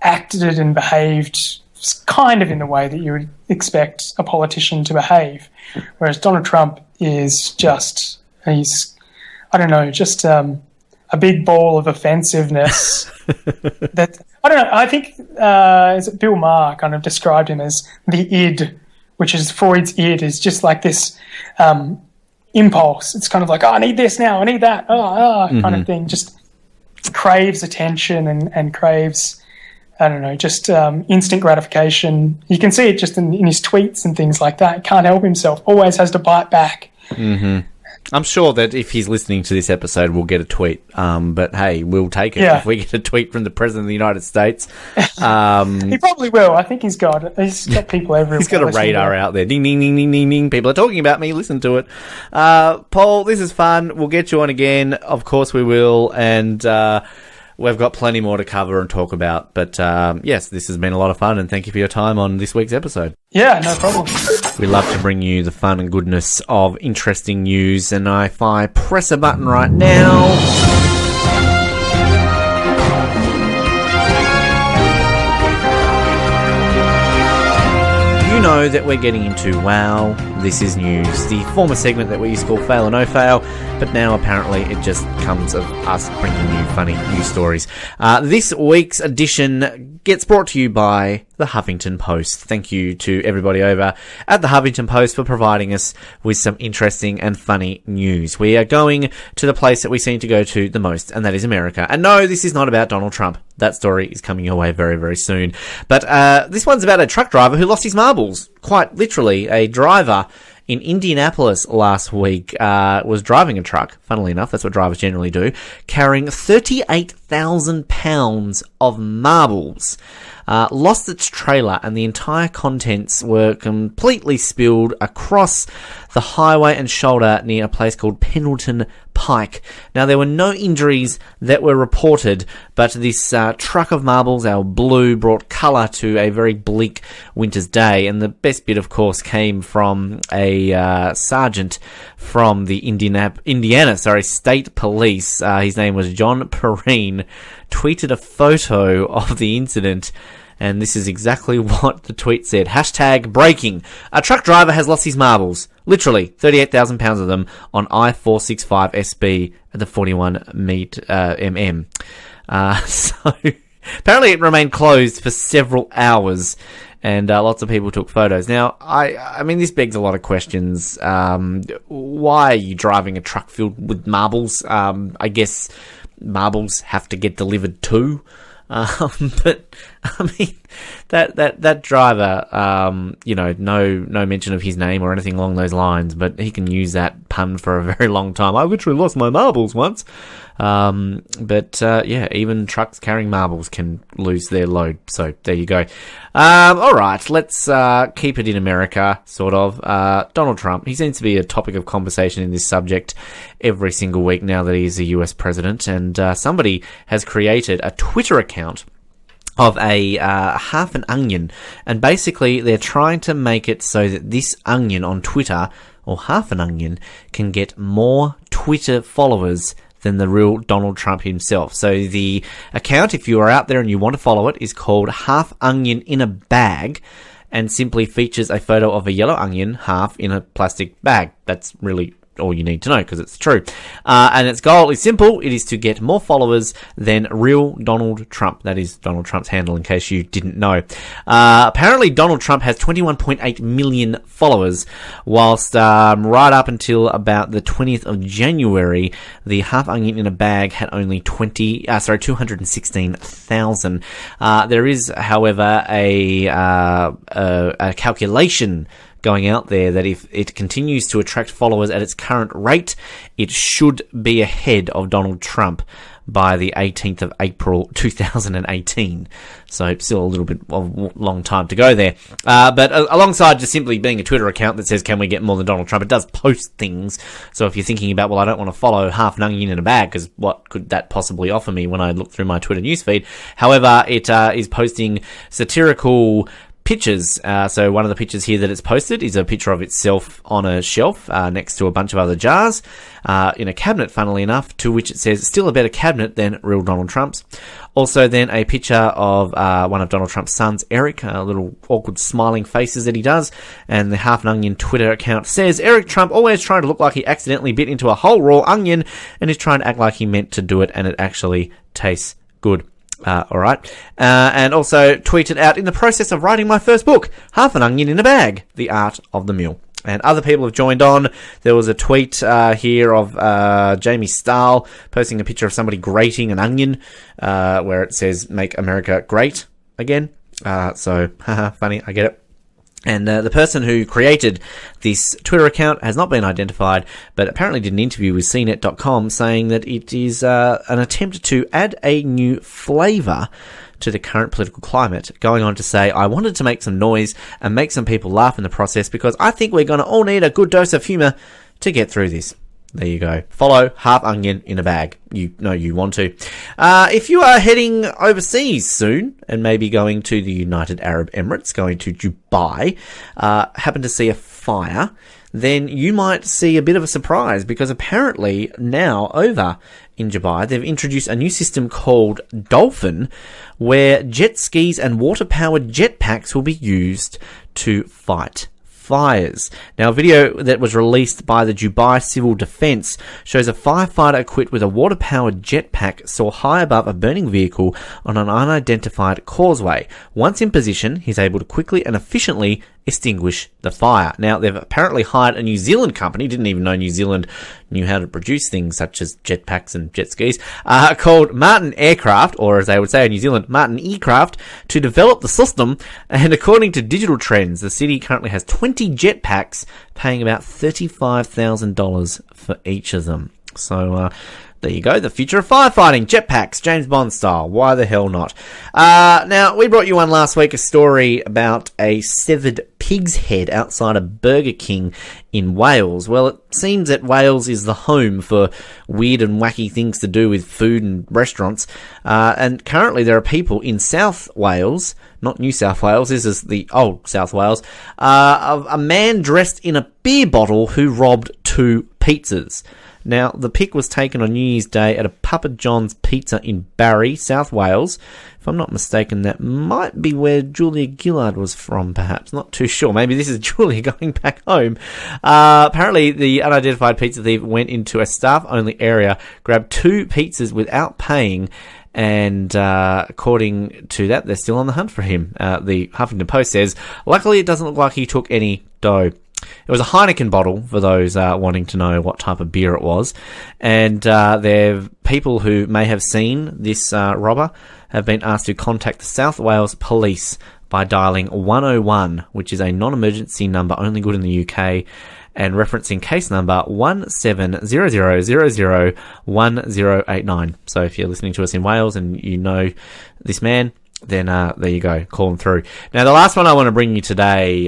acted and behaved kind of in the way that you would expect a politician to behave. Whereas Donald Trump is just, a big ball of offensiveness. I think Bill Maher kind of described him as the id, which is Freud's id, is just like this impulse. It's kind of like, I need this now, I need that, kind of thing. Just craves attention and craves, just instant gratification. You can see it just in his tweets and things like that. He can't help himself. Always has to bite back. Mm-hmm. I'm sure that if he's listening to this episode, we'll get a tweet. But hey, we'll take it if we get a tweet from the President of the United States. He probably will. I think he's got people everywhere. He's got a radar out there. Ding, ding, ding, ding, ding, ding. People are talking about me. Listen to it. Paul, this is fun. We'll get you on again. Of course we will. And we've got plenty more to cover and talk about. But yes, this has been a lot of fun. And thank you for your time on this week's episode. Yeah, no problem. We love to bring you the fun and goodness of interesting news, and if I press a button right now, you know that we're getting into Wow, This Is News, the former segment that we used to call Fail or No Fail, but now apparently it just comes of us bringing you funny news stories. This week's edition gets brought to you by the Huffington Post. Thank you to everybody over at the Huffington Post for providing us with some interesting and funny news. We are going to the place that we seem to go to the most, and that is America. And no, this is not about Donald Trump. That story is coming your way very, very soon. But this one's about a truck driver who lost his marbles. Quite literally, a driver in Indianapolis last week was driving a truck, funnily enough, that's what drivers generally do, carrying 38,000 pounds of marbles. Lost its trailer and the entire contents were completely spilled across the highway and shoulder near a place called Pendleton Pike. Now, there were no injuries that were reported, but this truck of marbles, our blue, brought colour to a very bleak winter's day. And the best bit, of course, came from a sergeant from the Indiana State Police. His name was John Perrine, tweeted a photo of the incident. And this is exactly what the tweet said. Hashtag breaking. A truck driver has lost his marbles. Literally, 38,000 pounds of them on I-465 SB at the 41 mm. So, apparently it remained closed for several hours. and lots of people took photos. Now, I mean, this begs a lot of questions. Why are you driving a truck filled with marbles? I guess marbles have to get delivered too. But I mean, that driver, no mention of his name or anything along those lines, but he can use that pun for a very long time. I literally lost my marbles once. Even trucks carrying marbles can lose their load. So there you go. All right, let's keep it in America, sort of. Donald Trump, he seems to be a topic of conversation in this subject every single week now that he is the US president, and somebody has created a Twitter account of a half an onion, and basically they're trying to make it so that this onion on Twitter, or half an onion, can get more Twitter followers than the real Donald Trump himself. So the account, if you are out there and you want to follow it, is called Half Onion in a Bag, and simply features a photo of a yellow onion half in a plastic bag. That's really all you need to know, because it's true. And its goal is simple. It is to get more followers than real Donald Trump. That is Donald Trump's handle, in case you didn't know. Apparently Donald Trump has 21.8 million followers, whilst right up until about the 20th of January, the Half Onion in a Bag had only 216,000. There is, however, a calculation going out there that if it continues to attract followers at its current rate, it should be ahead of Donald Trump by the 18th of April 2018. So still a little bit of a long time to go there. But alongside just simply being a Twitter account that says, can we get more than Donald Trump, it does post things. So if you're thinking about, well, I don't want to follow Half an Onion in a Bag, because what could that possibly offer me when I look through my Twitter newsfeed? However, it is posting satirical pictures. So one of the pictures here that it's posted is a picture of itself on a shelf next to a bunch of other jars in a cabinet, funnily enough, to which it says, still a better cabinet than real Donald Trump's. Also then a picture of one of Donald Trump's sons, Eric, little awkward smiling faces that he does, and the Half an Onion Twitter account says, Eric Trump always trying to look like he accidentally bit into a whole raw onion and is trying to act like he meant to do it, and it actually tastes good. Alright. And also tweeted out, in the process of writing my first book, Half an Onion in a Bag, The Art of the Meal. And other people have joined on. There was a tweet here of Jamie Stahl posting a picture of somebody grating an onion, where it says, make America great again. So, funny, I get it. And the person who created this Twitter account has not been identified, but apparently did an interview with CNET.com saying that it is an attempt to add a new flavour to the current political climate, going on to say, I wanted to make some noise and make some people laugh in the process, because I think we're going to all need a good dose of humour to get through this. There you go. Follow Half Onion in a Bag. You know you want to. If you are heading overseas soon, and maybe going to the United Arab Emirates, going to Dubai, happen to see a fire, then you might see a bit of a surprise, because apparently now over in Dubai, they've introduced a new system called Dolphin, where jet skis and water-powered jetpacks will be used to fight fires. Now, a video that was released by the Dubai Civil Defence shows a firefighter equipped with a water-powered jetpack soar high above a burning vehicle on an unidentified causeway. Once in position, he's able to quickly and efficiently extinguish the fire. Now, they've apparently hired a New Zealand company, didn't even know New Zealand knew how to produce things such as jetpacks and jet skis, called Martin Aircraft, or as they would say in New Zealand, Martin Aircraft, to develop the system. And according to Digital Trends, the city currently has 20 jetpacks, paying about $35,000 for each of them. So, there you go, the future of firefighting, jetpacks, James Bond style. Why the hell not? Now, we brought you one last week, a story about a severed pig's head outside a Burger King in Wales. Well, it seems that Wales is the home for weird and wacky things to do with food and restaurants. And currently there are people in South Wales, not New South Wales, this is the old South Wales, a man dressed in a beer bottle who robbed 2 pizzas. Now, the pic was taken on New Year's Day at a Papa John's Pizza in Barry, South Wales. If I'm not mistaken, that might be where Julia Gillard was from, perhaps. Not too sure. Maybe this is Julia going back home. Apparently, the unidentified pizza thief went into a staff-only area, grabbed 2 pizzas without paying, And according to that, they're still on the hunt for him. The Huffington Post says, luckily it doesn't look like he took any dough. It was a Heineken bottle, for those wanting to know what type of beer it was. And there people who may have seen this robber have been asked to contact the South Wales Police by dialing 101, which is a non-emergency number only good in the UK, and referencing case number 1700001089. So if you're listening to us in Wales and you know this man, then there you go, call him through. Now, the last one I want to bring you today,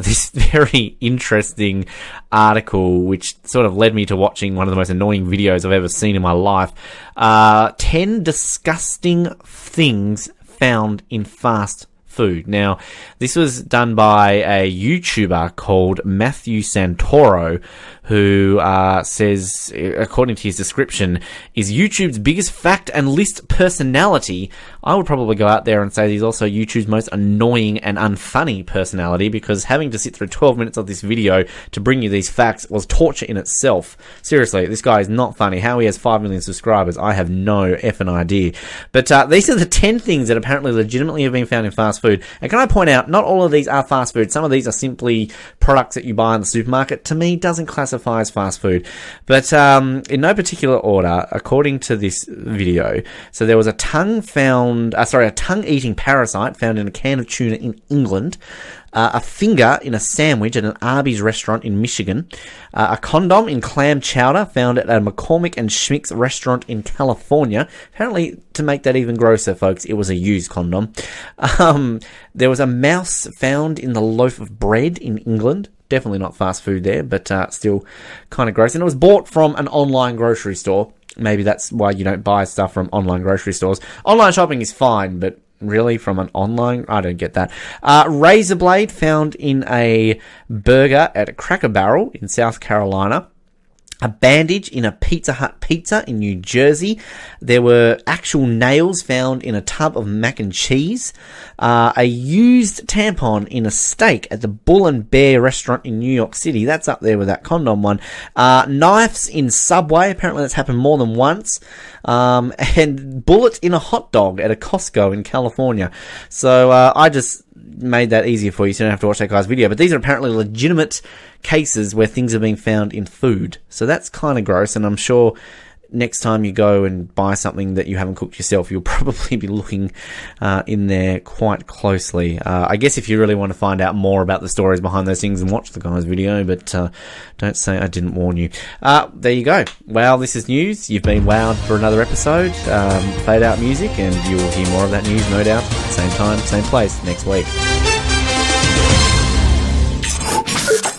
this very interesting article, which sort of led me to watching one of the most annoying videos I've ever seen in my life. 10 disgusting things found in fast food. Now, this was done by a YouTuber called Matthew Santoro, who says, according to his description, is YouTube's biggest fact and list personality. I would probably go out there and say he's also YouTube's most annoying and unfunny personality, because having to sit through 12 minutes of this video to bring you these facts was torture in itself. Seriously, this guy is not funny. How he has 5 million subscribers, I have no effing idea. But these are the 10 things that apparently legitimately have been found in fast food. And can I point out, not all of these are fast food. Some of these are simply products that you buy in the supermarket. To me, doesn't classify as fast food. But in no particular order, according to this video, so there was a tongue-eating parasite found in a can of tuna in England, a finger in a sandwich at an Arby's restaurant in Michigan, a condom in clam chowder found at a McCormick and Schmick's restaurant in California. Apparently, to make that even grosser, folks, it was a used condom. There was a mouse found in the loaf of bread in England. Definitely not fast food there, but still kind of gross. And it was bought from an online grocery store. Maybe that's why you don't buy stuff from online grocery stores. Online shopping is fine, but really, from an online, I don't get that. Razor blade found in a burger at a Cracker Barrel in South Carolina. A bandage in a Pizza Hut pizza in New Jersey. There were actual nails found in a tub of mac and cheese. A used tampon in a steak at the Bull and Bear restaurant in New York City. That's up there with that condom one. Knives in Subway. Apparently that's happened more than once. And bullet in a hot dog at a Costco in California. So I just made that easier for you, so you don't have to watch that guy's video. But these are apparently legitimate cases where things are being found in food. So that's kind of gross, and I'm sure next time you go and buy something that you haven't cooked yourself, you'll probably be looking in there quite closely. I guess if you really want to find out more about the stories behind those things, and watch the guy's video, but don't say I didn't warn you. There you go. Well, this is news. You've been wowed for another episode. Fade out music, and you will hear more of that news, no doubt, same time, same place, next week.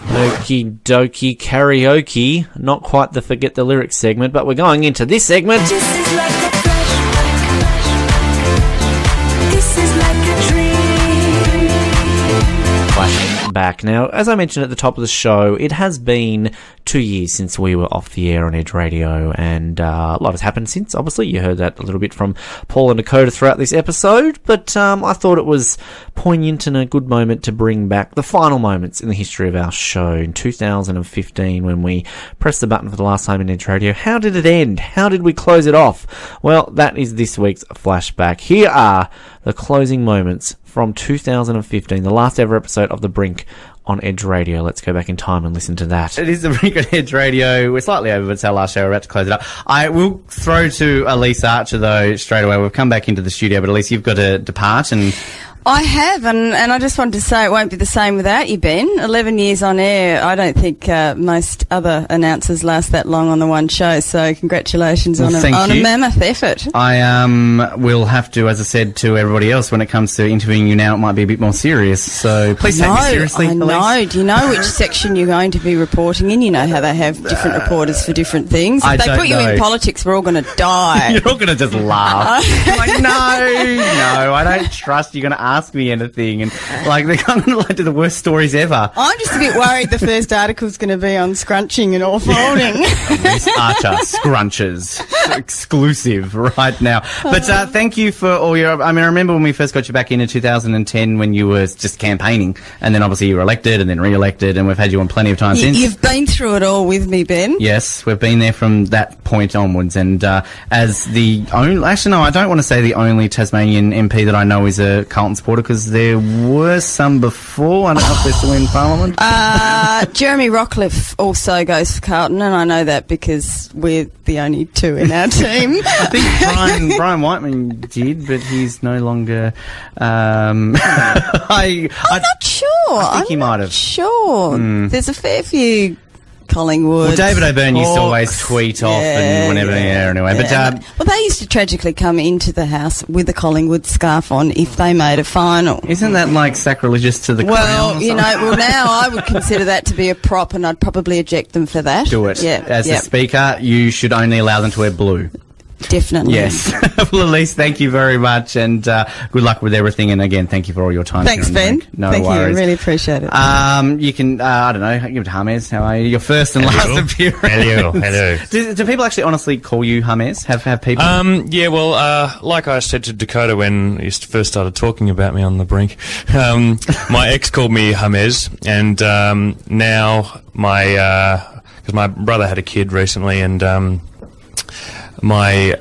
Okie dokie karaoke. Not quite the forget the lyrics segment, but we're going into this segment. This is like a flashback. This is like a dream. Flashing back. Now, as I mentioned at the top of the show, it has been 2 years since we were off the air on Edge Radio, and a lot has happened since. Obviously, you heard that a little bit from Paul and Dakoda throughout this episode, but I thought it was poignant and a good moment to bring back the final moments in the history of our show in 2015 when we pressed the button for the last time in Edge Radio. How did it end? How did we close it off? Well, that is this week's flashback. Here are the closing moments from 2015, the last ever episode of The Brink on Edge Radio. Let's go back in time and listen to that. It is The Brink on Edge Radio. We're slightly over, but it's our last show. We're about to close it up. I will throw to Elise Archer, though, straight away. We've come back into the studio, but Elise, you've got to depart, and I have, and I just wanted to say it won't be the same without you, Ben. 11 years on air. I don't think most other announcers last that long on the one show, so congratulations on a mammoth effort. I will have to, as I said to everybody else, when it comes to interviewing you now, it might be a bit more serious, so please take me seriously, I know. Do you know which section you're going to be reporting in? You know how they have different reporters for different things. If they put you in politics, we're all going to die. You're all going to just laugh. Like, no, I don't trust you're going to ask ask me anything, and like they're kind of like the worst stories ever. I'm just a bit worried the first article's going to be on scrunching and all folding. Miss Archer scrunches exclusive right now. But thank you for all your. I mean, I remember when we first got you back in 2010 when you were just campaigning, and then obviously you were elected and then re-elected, and we've had you on plenty of times since. You've been through it all with me, Ben. Yes, we've been there from that point onwards, and as the only, actually no, I don't want to say the only Tasmanian MP that I know is a Carlton supporter, because there were some before. I don't know if they're still in Parliament. Jeremy Rockcliffe also goes for Carlton, and I know that because we're the only two in our team. I think Brian Whiteman did, but he's no longer. I'm not sure. I think he might have. Sure. There's a fair few Collingwood. Well, David O'Byrne used to always tweet off and whenever, anyway. Yeah. But well, they used to tragically come into the house with a Collingwood scarf on if they made a final. Isn't that like sacrilegious to the crown? Well, now I would consider that to be a prop, and I'd probably eject them for that. Do it. Yeah. As the Speaker, you should only allow them to wear blue. Definitely. Yes. Well, Elise, thank you very much, and good luck with everything. And again, thank you for all your time. Thanks, Ben. No thank worries. you. Really appreciate it. You can, I don't know, give it to James. How are you? Your first and last appearance. Hello. Do people actually honestly call you James? Have people? Yeah, well, like I said to Dakoda when he first started talking about me on the Brink, my ex called me James, and now because my brother had a kid recently, and my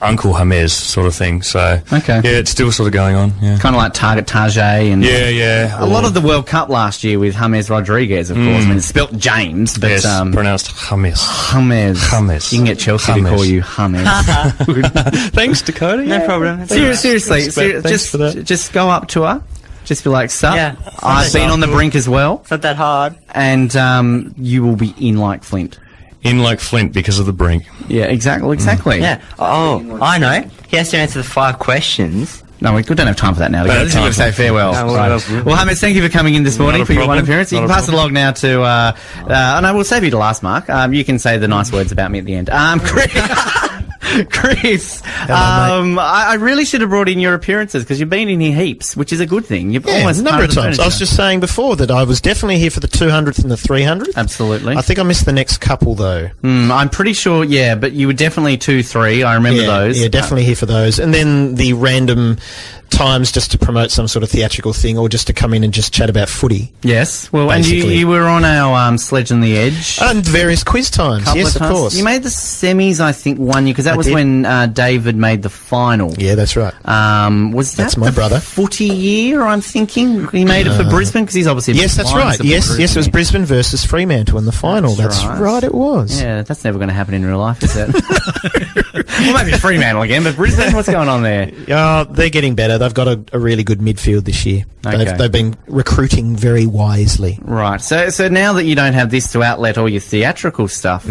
Uncle James sort of thing. So okay, yeah, it's still sort of going on. Yeah, kind of like Target Tajay and yeah. A lot of the World Cup last year with James Rodriguez, of course. I mean, it's spelt James, but yes, pronounced James. James. You can get Chelsea to call you James. Thanks, Dakoda. No problem. Seriously, just go up to her. Just be like, sup? Yeah, I've been on the Brink as well. It's not that hard. And you will be in like Flint. In like Flint because of the Brink. Yeah, exactly. Yeah. Oh, I know. He has to answer the 5 questions. No, we don't have time for that now. We've got to say farewell. Well, James, thank you for coming in this morning for your one appearance. You can pass it along now to, and I will save you to last, Mark. You can say the nice words about me at the end. Chris, hello, I really should have brought in your appearances because you've been in here heaps, which is a good thing. You've almost a number of times. I was just saying before that I was definitely here for the 200th and the 300th. Absolutely. I think I missed the next couple though. I'm pretty sure, yeah, but you were definitely 2-3. I remember those. Yeah, definitely here for those. And then the random times just to promote some sort of theatrical thing or just to come in and just chat about footy. Yes. Well, basically. And you were on our Sledge on the Edge. And various quiz times. Yes, of course. You made the semis, I think, 1 year, because that was when David made the final. Yeah, that's right. That's my brother. Footy year, I'm thinking? He made it for Brisbane, because he's obviously... Yes, that's right. Yes, it was Brisbane versus Fremantle in the final. That's right, it was. Yeah, that's never going to happen in real life, is it? Well, maybe Fremantle again, but Brisbane, what's going on there? They're getting better. They've got a really good midfield this year. Okay. They've been recruiting very wisely. Right. So now that you don't have this to outlet all your theatrical stuff,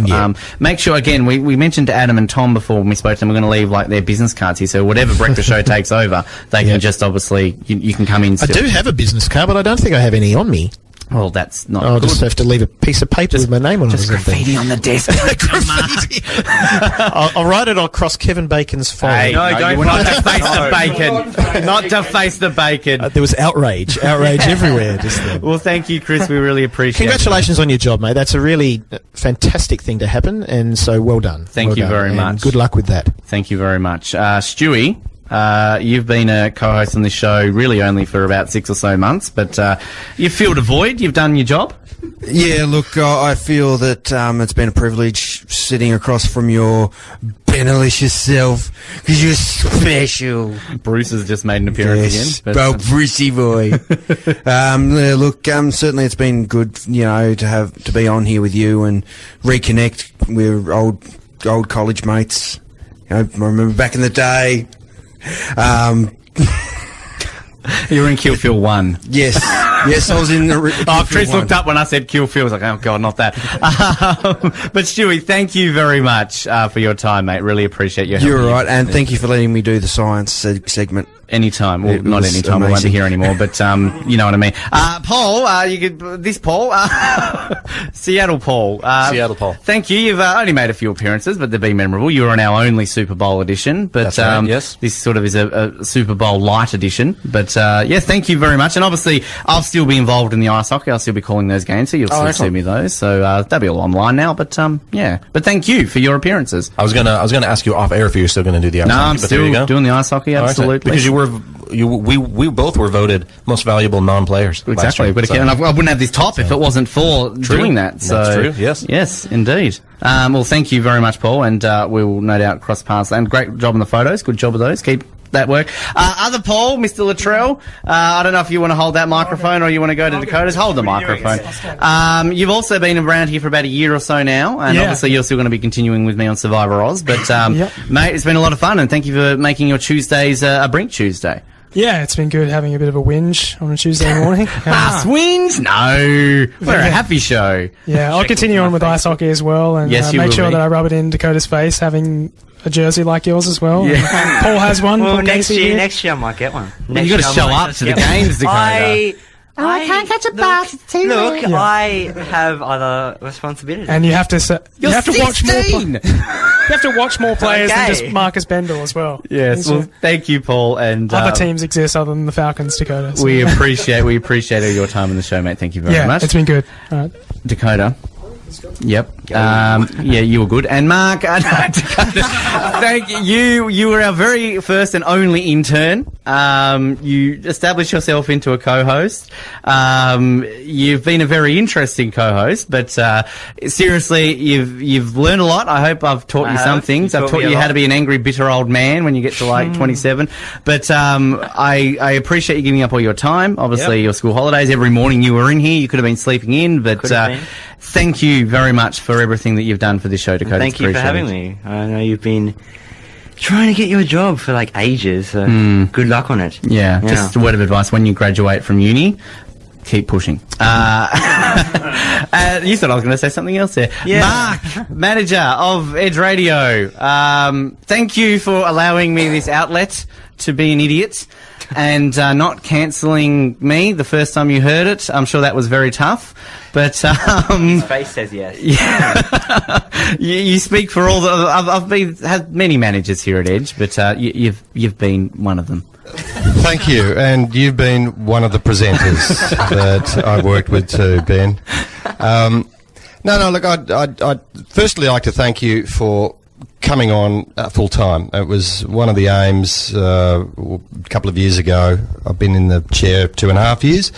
make sure, again, we mentioned to Adam and Tom before when we spoke to them, we're going to leave like their business cards here, so whatever Breakfast Show takes over, they can just obviously, you can come in still. I do have a business card, but I don't think I have any on me. Well, that's not I'll just have to leave a piece of paper with my name on it. Just graffiti on the desk. I'll write it across Kevin Bacon's phone. Hey, don't not to face the bacon. Not to face the bacon. There was outrage everywhere just then. Well, thank you, Chris. We really appreciate it. Congratulations on your job, mate. That's a really fantastic thing to happen, and so well done. Thank you very much. Good luck with that. Thank you very much. Stewie, you've been a co-host on this show really only for about 6 or so months, but you've filled a void. You've done your job. Yeah, look, I feel that it's been a privilege sitting across from your Benelicious self, because you're special. Bruce has just made an appearance again. Oh, Brucey boy. Look, certainly it's been good, to be on here with you and reconnect. We're old college mates. I remember back in the day. You were in Kilfield 1. Yes. Yes, I was in the... Chris looked up when I said Kilfield. I was like, oh, God, not that. But, Stewie, thank you very much for your time, mate. Really appreciate your help. You're all right, and thank you for letting me do the science segment. Anytime. Well, It not was anytime. We won't be amazing. here anymore, but you know what I mean. Paul, you could this Paul, Seattle Paul. Seattle Paul. Thank you. You've only made a few appearances, but they've been memorable. You were on our only Super Bowl edition, but That's right, yes. this sort of is a Super Bowl light edition. But yeah, thank you very much. And obviously, I'll still be involved in the ice hockey. I'll still be calling those games, so you'll still see me those. So that'll be all online now. But yeah, but thank you for your appearances. I was gonna ask you off air if you're still gonna do the ice No, hockey. I'm but there you still go. doing the ice hockey. All right, Absolutely, because we both were voted most valuable non-players. last Exactly, year, but so- and I wouldn't have this top if it wasn't for doing that. So That's true, yes. yes, indeed. Well, thank you very much, Paul, and we will no doubt cross paths. And great job on the photos. Good job of those. Keep that work. Other Paul, Mr. Luttrell. I don't know if you want to hold that microphone or you want to go to Dakota's. Hold the microphone. You've also been around here for about a year or so now, and obviously you're still going to be continuing with me on Survivor Oz. But mate, it's been a lot of fun, and thank you for making your Tuesdays a Brink Tuesday. Yeah, it's been good having a bit of a whinge on a Tuesday morning. Swings? No. We're a happy show. Yeah, I'll continue on with ice hockey as well, and Yes, you make will sure be. that I rub it in Dakota's face, having a jersey like yours as well. Yeah. And Paul has one. Well, Paul next Casey year here. I might get one. Well, you got to show up to the games, Dakota. I can't catch a bus. Look, I have other responsibilities. And you have to you have to watch more. 16! You have to watch more players than Okay. just Marcus Bendel as well. Yes, well, thank you, Paul. And Other teams exist other than the Falcons, Dakota. So. we appreciate all your time in the show, mate. Thank you very much. It's been good. All right. Dakota. Yep. Yeah, you were good. And Mark, Dakota, thank you. You were our very first and only intern. You established yourself into a co-host. You've been a very interesting co-host, but seriously, you've learned a lot. I hope I've taught you some things. I've taught you how to be an angry, bitter old man when you get to like 27. But I appreciate you giving up all your time. Obviously, your school holidays. Every morning you were in here. You could have been sleeping in, but thank you very much for everything that you've done for this show, Dakota. Thank you for having me. I know you've been trying to get your job for like ages, so good luck on it. Yeah, just a word of advice. When you graduate from uni, keep pushing. You thought I was going to say something else there. Yeah. Mark, manager of Edge Radio. Thank you for allowing me this outlet to be an idiot and not cancelling me the first time you heard it. I'm sure that was very tough. But his face says yes. Yeah, you speak for all the. I've had many managers here at Edge, but you've been one of them. Thank you, and you've been one of the presenters that I've worked with too, Ben. No, look, I'd firstly like to thank you for coming on full time. It was one of the aims a couple of years ago. I've been in the chair 2.5 years,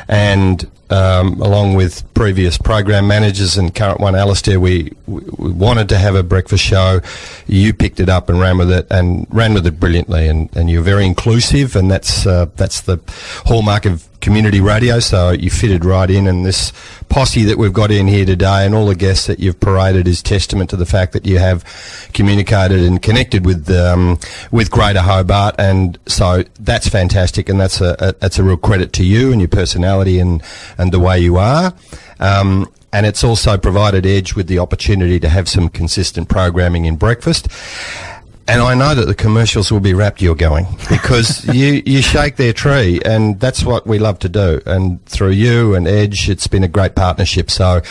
and along with previous program managers and current one, Alistair, we wanted to have a breakfast show. You picked it up and ran with it brilliantly, and you're very inclusive, and that's the hallmark of community radio, so you fitted right in, and this posse that we've got in here today and all the guests that you've paraded is testament to the fact that you have communicated and connected with Greater Hobart, and so that's fantastic, and that's a real credit to you and your personality and the way you are. And it's also provided Edge with the opportunity to have some consistent programming in breakfast. And I know that the commercials will be rapt you're going, because you shake their tree, and that's what we love to do. And through you and Edge, it's been a great partnership. So,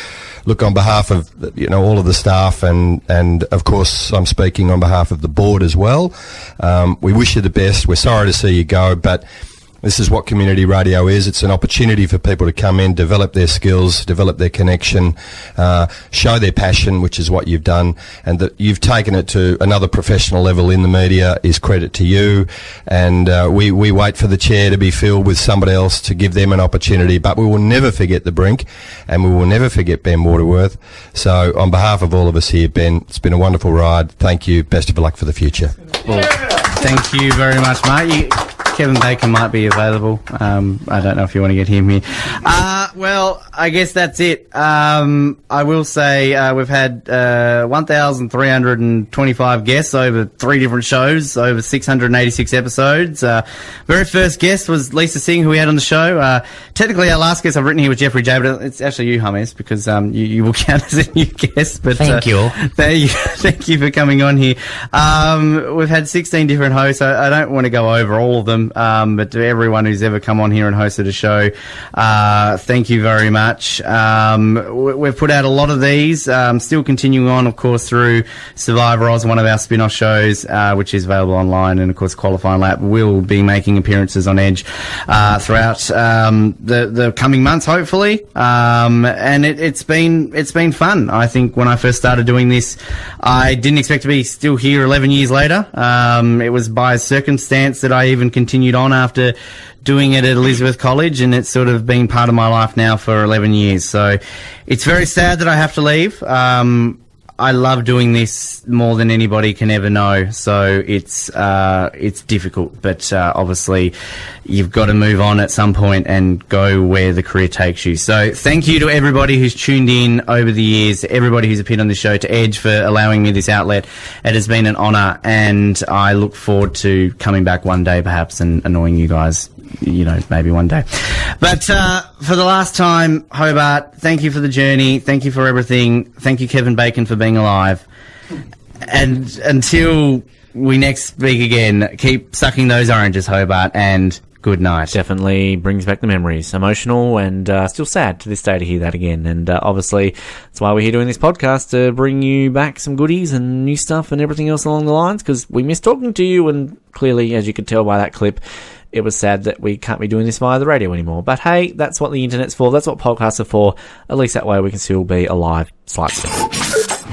look, on behalf of all of the staff, and of course I'm speaking on behalf of the board as well, we wish you the best. We're sorry to see you go, but this is what community radio is. It's an opportunity for people to come in, develop their skills, develop their connection, show their passion, which is what you've done, and that you've taken it to another professional level in the media is credit to you. And we wait for the chair to be filled with somebody else to give them an opportunity, but we will never forget the Brink, and we will never forget Ben Waterworth. So on behalf of all of us here, Ben, it's been a wonderful ride. Thank you. Best of luck for the future. Well, thank you very much, mate. Kevin Bacon might be available. I don't know if you want to get him here. Well, I guess that's it. I will say we've had 1,325 guests over 3 different shows, over 686 episodes. Very first guest was Lisa Singh, who we had on the show. Technically, our last guest I've written here was Jeffrey J, but it's actually you, James, because you will count as a new guest. But Thank you. Thank you for coming on here. We've had 16 different hosts. I don't want to go over all of them, but to everyone who's ever come on here and hosted a show, thank you very much. We've put out a lot of these, still continuing on, of course, through Survivor Oz, one of our spin-off shows, which is available online, and of course Qualifying Lap will be making appearances on Edge throughout the coming months, hopefully. And it's been fun. I think when I first started doing this, I didn't expect to be still here 11 years later. It was by circumstance that I even continued on after doing it at Elizabeth College, and it's sort of been part of my life now for 11 years. So it's very sad that I have to leave. I love doing this more than anybody can ever know, so it's difficult, but obviously you've got to move on at some point and go where the career takes you. So thank you to everybody who's tuned in over the years, everybody who's appeared on the show, to Edge for allowing me this outlet. It has been an honour, and I look forward to coming back one day perhaps and annoying you guys, maybe one day. But for the last time, Hobart, thank you for the journey. Thank you for everything. Thank you, Kevin Bacon, for being alive. And until we next speak again, keep sucking those oranges, Hobart, and good night. Definitely brings back the memories. Emotional and still sad to this day to hear that again. And obviously, that's why we're here doing this podcast, to bring you back some goodies and new stuff and everything else along the lines, because we miss talking to you, and clearly, as you could tell by that clip, it was sad that we can't be doing this via the radio anymore. But hey, that's what the internet's for. That's what podcasts are for. At least that way we can still be alive slightly.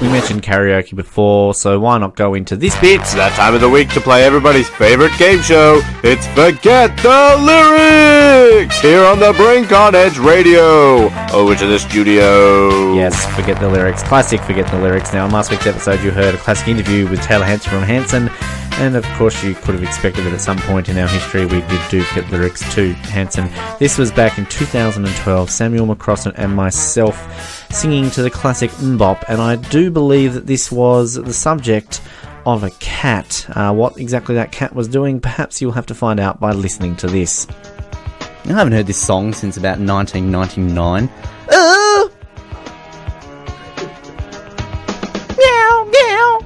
We mentioned karaoke before, so why not go into this bit? It's that time of the week to play everybody's favourite game show. It's Forget the Lyrics! Here on the Brink on Edge Radio. Over to the studio. Yes, Forget the Lyrics. Classic Forget the Lyrics. Now, in last week's episode, you heard a classic interview with Taylor Hanson from Hanson. And of course, you could have expected that at some point in our history we did do Forget the Lyrics to Hanson. This was back in 2012. Samuel McCrossan and myself singing to the classic Mbop, and I do believe that this was the subject of a cat. What exactly that cat was doing, perhaps you'll have to find out by listening to this. I haven't heard this song since about 1999. Meow, meow.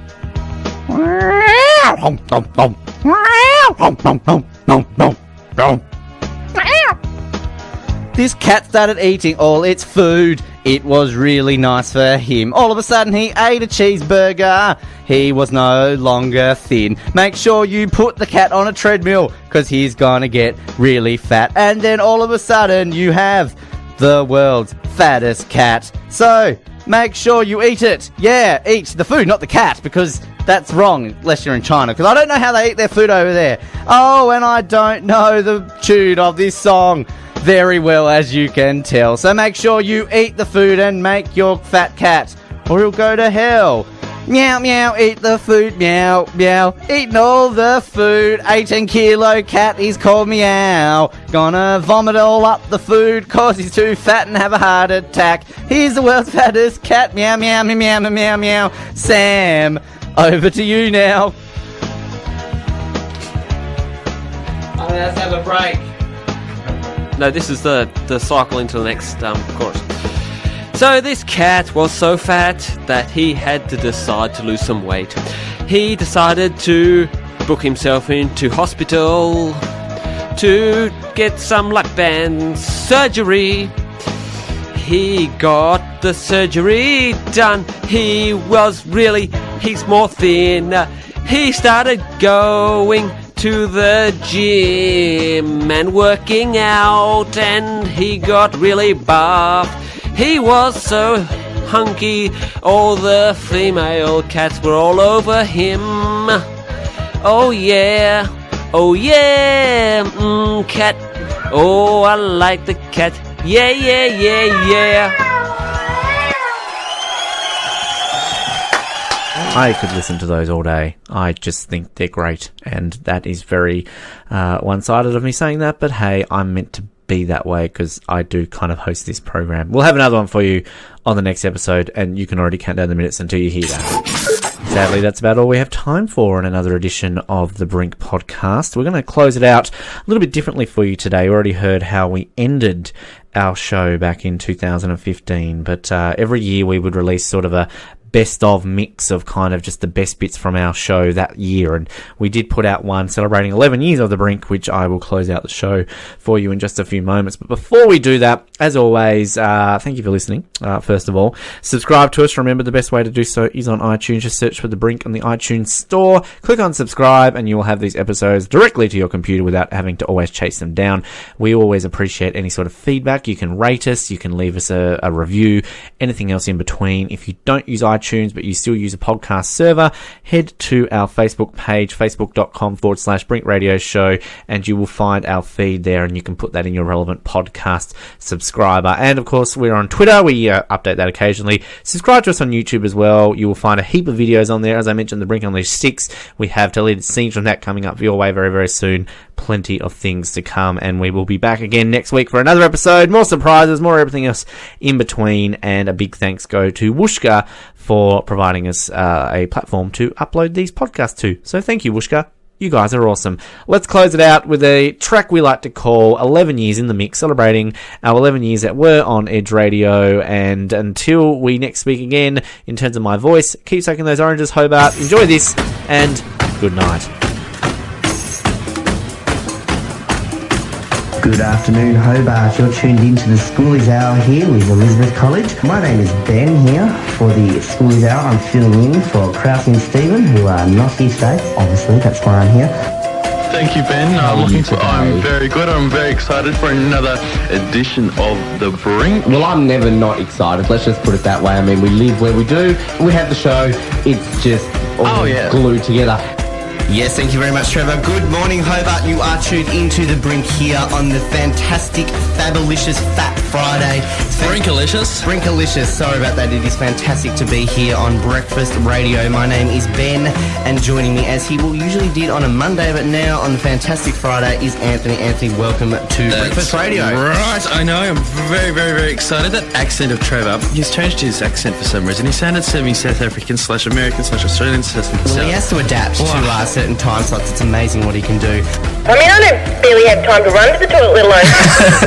This cat started eating all its food. It was really nice for him. All of a sudden he ate a cheeseburger. He was no longer thin. Make sure you put the cat on a treadmill, because he's gonna get really fat. And then all of a sudden you have the world's fattest cat. So make sure you eat it. Yeah, eat the food, not the cat, because that's wrong unless you're in China, because I don't know how they eat their food over there. Oh, and I don't know the tune of this song very well, as you can tell. So make sure you eat the food and make your fat cat, or he'll go to hell. Meow, meow, eat the food, meow, meow, eating all the food. 18-kilo cat, he's called Meow. Gonna vomit all up the food, cause he's too fat and have a heart attack. He's the world's fattest cat, meow, meow, meow, meow, meow, meow. Sam, over to you now. Let's have a break. No, this is the cycle into the next chorus. So this cat was so fat that he had to decide to lose some weight. He decided to book himself into hospital to get some lap band surgery. He got the surgery done. He's more thin. He started going to the gym and working out, and he got really buff. He was so hunky, all the female cats were all over him. Oh yeah, cat. Oh, I like the cat. Yeah, yeah, yeah, yeah. I could listen to those all day. I just think they're great, and that is very one-sided of me saying that, but hey, I'm meant to be that way because I do kind of host this program. We'll have another one for you on the next episode, and you can already count down the minutes until you hear that. Sadly, that's about all we have time for in another edition of the Brink podcast. We're going to close it out a little bit differently for you today. You already heard how we ended our show back in 2015, but every year we would release sort of a best of mix of kind of just the best bits from our show that year, and we did put out one celebrating 11 years of the Brink, which I will close out the show for you in just a few moments. But before we do that, as always, thank you for listening. First of all, subscribe to us. Remember, the best way to do so is on iTunes. Just search for the Brink on the iTunes store, click on subscribe, and you will have these episodes directly to your computer without having to always chase them down. We always appreciate any sort of feedback. You can rate us, you can leave us a review, anything else in between. If you don't use iTunes but you still use a podcast server, head to our Facebook page, facebook.com/Brink Radio Show, and you will find our feed there, and you can put that in your relevant podcast subscriber. And of course, we're on Twitter. We update that occasionally. Subscribe to us on YouTube as well. You will find a heap of videos on there. As I mentioned, the Brink Unleashed 6, we have deleted scenes from that coming up your way very, very soon. Plenty of things to come, and we will be back again next week for another episode. More surprises, more everything else in between, and a big thanks go to Wooshka for providing us a platform to upload these podcasts to. So thank you, Wooshka. You guys are awesome. Let's close it out with a track we like to call 11 Years in the Mix, celebrating our 11 years that were on Edge Radio. And until we next speak again, in terms of my voice, keep sucking those oranges, Hobart. Enjoy this, and good night. Good afternoon, Hobart. You're tuned into the Schoolies Hour here with Elizabeth College. My name is Ben here for the Schoolies Hour. I'm filling in for Krause and Stephen, who are not here today. Obviously, that's why I'm here. Thank you, Ben. I'm very good. I'm very excited for another edition of The Brink. Well, I'm never not excited. Let's just put it that way. I mean, we live where we do. We have the show. It's just all glued together. Yes, thank you very much, Trevor. Good morning, Hobart. You are tuned into the Brink here on the fantastic, fabulicious Fat Friday. Brinkalicious. Brinkalicious. Sorry about that. It is fantastic to be here on Breakfast Radio. My name is Ben, and joining me, as he will usually did on a Monday, but now on the fantastic Friday, is Anthony. Anthony, welcome to Breakfast Radio. Right, I know. I'm very, very, very excited. That accent of Trevor, he's changed his accent for some reason. He sounded semi-South African/American/Australian. Well, he has to adapt to certain time slots. It's amazing what he can do. I mean, I don't barely have time to run to the toilet, let alone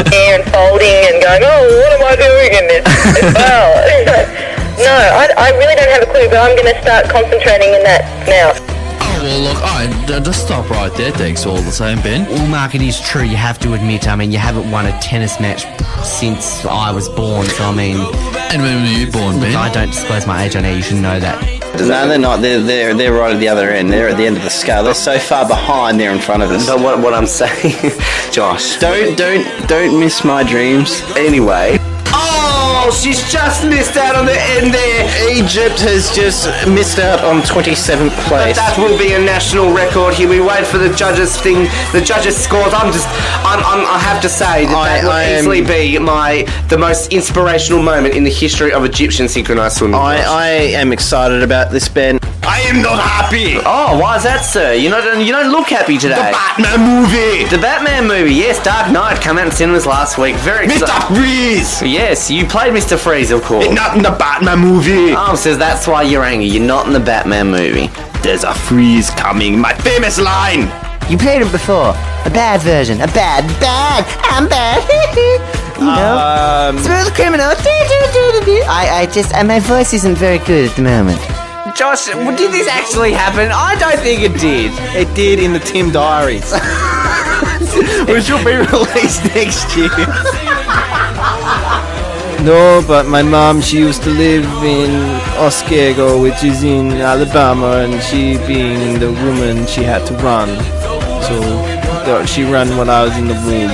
there and folding and going, oh, what am I doing in this as well? No, I really don't have a clue, but I'm going to start concentrating in that now. Oh, well, look, just stop right there. Thanks all the same, Ben. Well, Mark, it is true. You have to admit, I mean, you haven't won a tennis match since I was born, so I mean... And when were you born, Ben? I don't disclose my age on air. You should know that. No, they're not. They're right at the other end. They're at the end of the scale. They're so far behind. They're in front of us. But what I'm saying, Josh, don't miss my dreams. Anyway. Oh, she's just missed out on the end there. Egypt has just missed out on 27th place. But that will be a national record here. We wait for the judges' scores. I have to say that will easily be the most inspirational moment in the history of Egyptian synchronized swimming. I am excited about this, Ben. I am not happy. Oh, why is that, sir? You don't look happy today. The Batman movie. The Batman movie, yes. Dark Knight came out in cinemas last week. Very excited. Mr. Freeze. Yes, you played Mr. Freeze, of course. Not in the Batman movie. Oh, so that's why you're angry. You're not in the Batman movie. There's a freeze coming. My famous line. You played it before. A bad version. I'm bad. You know? Smooth criminal. My voice isn't very good at the moment. Josh, did this actually happen? I don't think it did. It did in the Tim Diaries. Which will be released next year. No, but my mom, she used to live in Otsego, which is in Alabama, and she, being the woman, she had to run. So she ran when I was in the womb.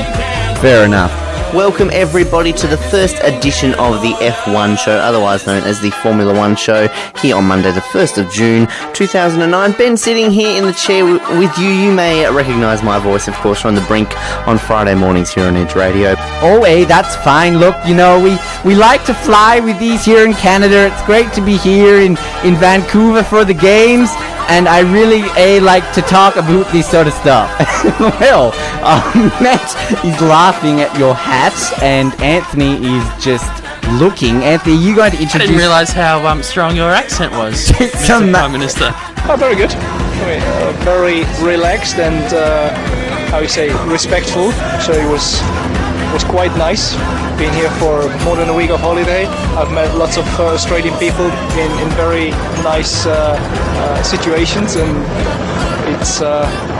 Fair enough. welcome everybody to the first edition of the F1 show, otherwise known as the Formula One show, here on Monday the 1st of June 2009. Ben sitting here in the chair with you. You may recognise my voice, of course, from the Brink on Friday mornings here on Edge Radio. Oh, hey, that's fine. Look, you know, we like to fly with these here in Canada. It's great to be here in Vancouver for the games. And I really, like to talk about this sort of stuff. Well, Matt is laughing at your hat, and Anthony is just looking. Anthony, are you going to introduce... I didn't realise how strong your accent was, Mr. Prime Minister. Oh, very good. Very relaxed and, how you say, respectful. So it was quite nice. Been here for more than a week of holiday. I've met lots of Australian people in very nice situations, and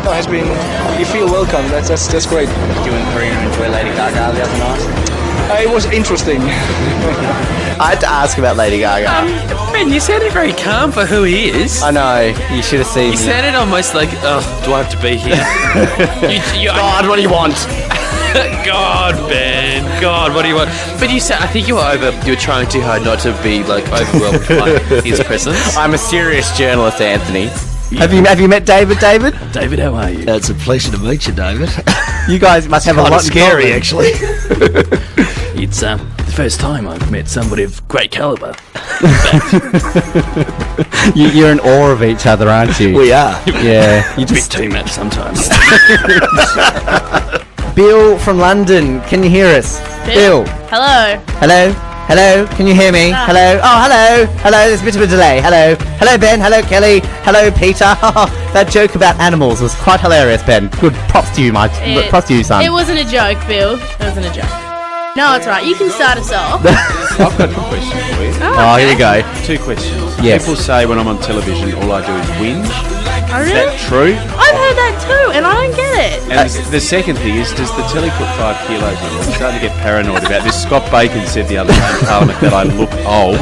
has been. You feel welcome. That's great. You and Karina enjoy Lady Gaga the other night? It was interesting. I had to ask about Lady Gaga. Ben, you sounded very calm for who he is. I know. You should have seen. You sounded almost like, oh, do I have to be here? God, what do you want? God, Ben. God, what do you want? But you said, I think you were trying too hard not to be like overwhelmed by his presence. I'm a serious journalist, Anthony. Yeah. Have you met David? David, how are you? It's a pleasure to meet you, David. You guys must have a lot scary, actually. It's the first time I've met somebody of great caliber. You're in awe of each other, aren't you? We are. Yeah. You just too much sometimes. Bill from London, can you hear us? Bill. Hello. Hello, can you hear me? Hello. Oh, hello, there's a bit of a delay. Hello, Ben, hello, Kelly, hello, Peter. That joke about animals was quite hilarious, Ben. Good, props to you, props to you, son. It wasn't a joke, Bill. It wasn't a joke. No, it's right. You can start us off. I've got a question for you. Oh, here we go. 2 questions. Yes. People say when I'm on television, all I do is whinge. Oh, really? Is that true? I've heard that too, and I don't get it. And the second thing is, does the telly put 5 kilos on you? I'm starting to get paranoid about this. Scott Bacon said the other day in Parliament that I look old.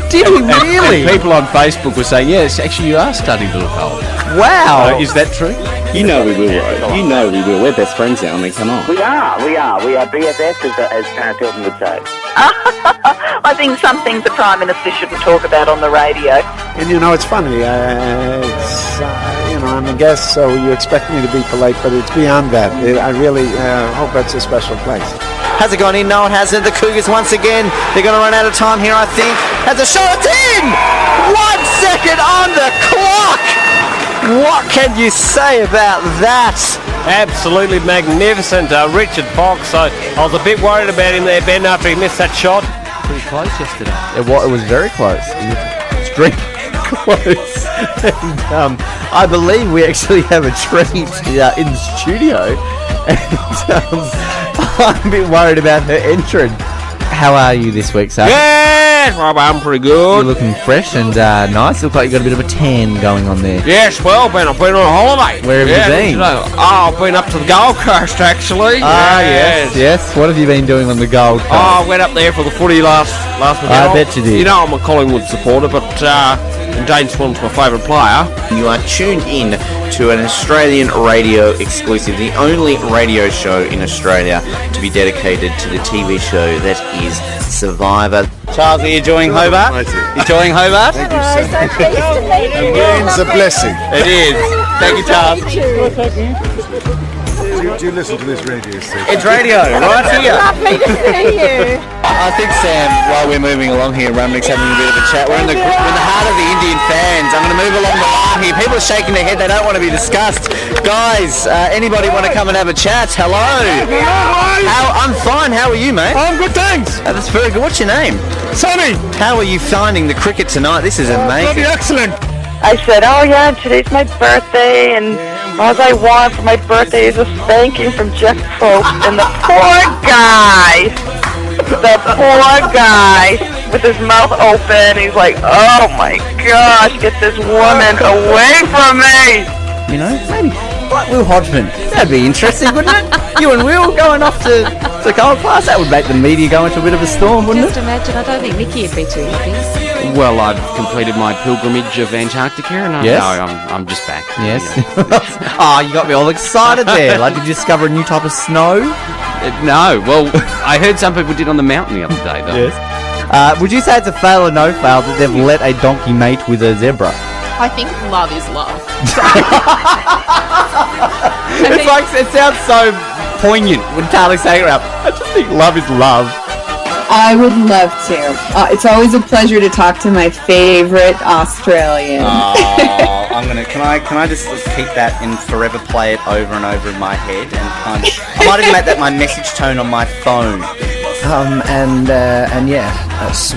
Did he really? And people on Facebook were saying, yes, actually you are starting to look old. Wow. Is that true? You know we will, Ro. You know we will. We're best friends now. I mean, come on. We are BFFs, as Paris Hilton would say. I think some things the Prime Minister shouldn't talk about on the radio. And you know, it's funny. I'm a guest, so you expect me to be polite, but it's beyond that. I really hope it's a special place. Has it gone in? No, it hasn't. The Cougars once again. They're going to run out of time here, I think. Has a shot. It's in! 1 second on the clock! What can you say about that? Absolutely magnificent. Richard Fox, I was a bit worried about him there, Ben, after he missed that shot. Pretty close yesterday. It was very close. Extremely close. And, I believe we actually have a treat in the studio. And I'm a bit worried about her entrance. How are you this week, sir? Yes, Rob, I'm pretty good. You're looking fresh and nice. You look like you've got a bit of a tan going on there. Yes, well, Ben, I've been on a holiday. Where have you been? I've been up to the Gold Coast, actually. Yes. What have you been doing on the Gold Coast? I went up there for the footy last weekend. I bet you did. You know I'm a Collingwood supporter, but Dane Swan's my favourite player. You are tuned in to an Australian radio exclusive, the only radio show in Australia to be dedicated to the TV show that is Survivor. Charles, are you enjoying Hobart? You enjoying Hobart? Thank you, sir. The rain's a blessing. It is. Thank you, Charles. Do you listen to this radio station? It's radio, right here. Lovely to see you. I think, Sam, while we're moving along here, Rumnick's having a bit of a chat. We're in the heart of the Indian fans. I'm going to move along the line here. People are shaking their head. They don't want to be discussed. Guys, anybody want to come and have a chat? Hello. I'm fine. How are you, mate? I'm good, thanks. That's very good. What's your name? Sonny. How are you finding the cricket tonight? This is amazing. Bloody excellent. I said, oh yeah, today's my birthday, and all I want for my birthday is a spanking from Jeff Probst. And the poor guy with his mouth open, he's like, oh my gosh, get this woman away from me. You know, maybe like Will Hodgman. That'd be interesting, wouldn't it? You and Will going off to gold class. That would make the media go into a bit of a storm, wouldn't Just imagine, I don't think Mickey would be too happy. Well, I've completed my pilgrimage of Antarctica, and I'm just back. Yes. Oh, you got me all excited there. Like, did you discover a new type of snow? No, well, I heard some people did on the mountain the other day, though. Yes. Would you say it's a fail or no fail that they've let a donkey mate with a zebra? I think love is love. It's like, it sounds so poignant when Tali's saying it around. I just think love is love. I would love to. It's always a pleasure to talk to my favorite Australian. Can I just keep that and forever play it over and over in my head, and I might even make that my message tone on my phone. And yeah, that's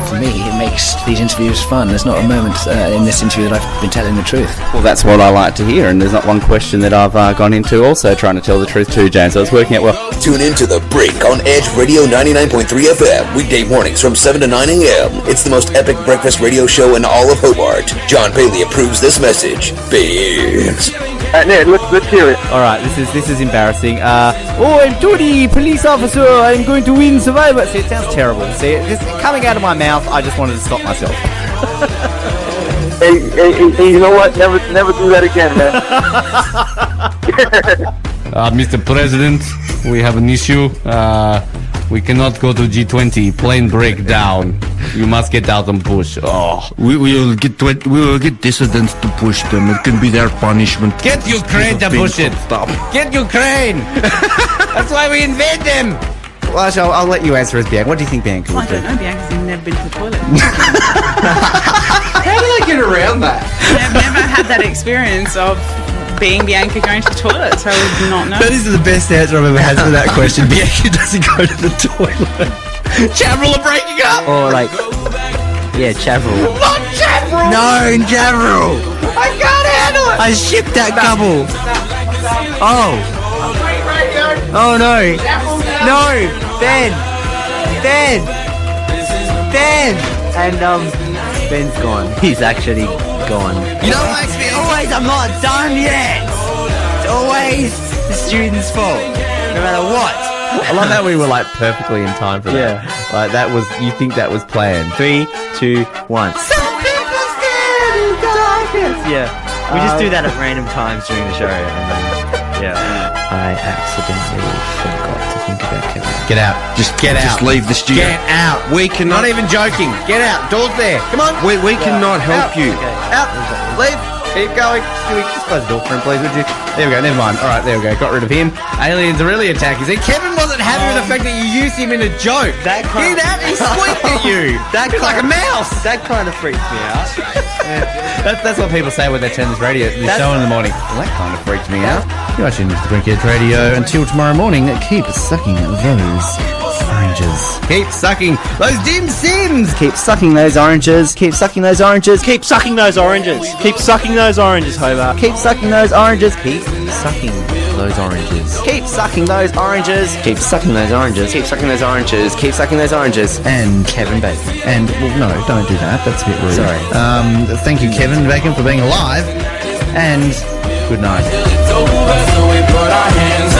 for me. It makes these interviews fun. There's not a moment in this interview that I've been telling the truth. Well, that's what I like to hear, and there's not one question that I've gone into also trying to tell the truth too, James. So it's working out well. Tune in to The Brink on Edge Radio 99.3 FM, weekday mornings from 7 to 9 a.m. It's the most epic breakfast radio show in all of Hobart. John Bailey approves this message. Beans. Ned, let's hear it. All right, this is embarrassing. I'm Tony, police officer. I'm going to win Survivor. See, it sounds terrible. See, it's coming out of my mouth. I just wanted to stop myself. Hey, you know what? Never do that again, man. Mr. President, we have an issue. We cannot go to G20. Plane breakdown. You must get out and push. Oh, we will get dissidents to push them. It can be their punishment. Get Ukraine to push it. Stop. Get Ukraine. That's why we invade them. Well, I'll let you answer as Bianca. What do you think Bianca would do? I don't know, Bianca's never been to the toilet. How did I get around that? I've never had that experience of being Bianca going to the toilet, so I would not know. That is the best answer I've ever had for that question. Bianca doesn't go to the toilet. Chavril are breaking up. Or like, yeah, Chavril. Not Chavril. No, Javril. I can't handle it. I shipped that couple. Oh. Oh no. No. Ben. And Ben's gone. He's actually gone. You know what makes me always I'm not done yet. It's always the student's fault, no matter what. I love how we were like perfectly in time for that. Yeah. Like that was, you think that was planned. 3, 2, 1. Some people stand in darkness. Yeah. We just do that at random times during the show. And then, yeah. I accidentally forgot to think about Kevin. Get out. Just get out. Just leave the studio. Get out. We cannot. Not even joking. Get out. Door's there. Come on. We cannot help you. Okay. Out. Leave. Keep going. Can we just close the door for him, please, would you? There we go. Never mind. All right, there we go. Got rid of him. Aliens are really attacking. See, Kevin wasn't happy with the fact that you used him in a joke. He squeaked at you. He's like a mouse. That kind of freaks me out. That's what people say when they turn this show in the morning. Well, that kind of freaked me out. You're watching Mr. Brink Radio. Until tomorrow morning, keep sucking those oranges. Keep sucking those dim sims. Keep sucking those oranges. Keep sucking those oranges. Keep sucking those oranges. Keep sucking those oranges, Hobart. Keep sucking those oranges. Keep sucking those oranges. Keep sucking those oranges. Keep sucking those oranges. Keep sucking those oranges. Keep sucking those oranges. And Kevin Bacon. And, well, no, don't do that. That's a bit rude. Sorry. Thank you, Kevin Bacon, for being alive. And good night. It's over, so we put our hands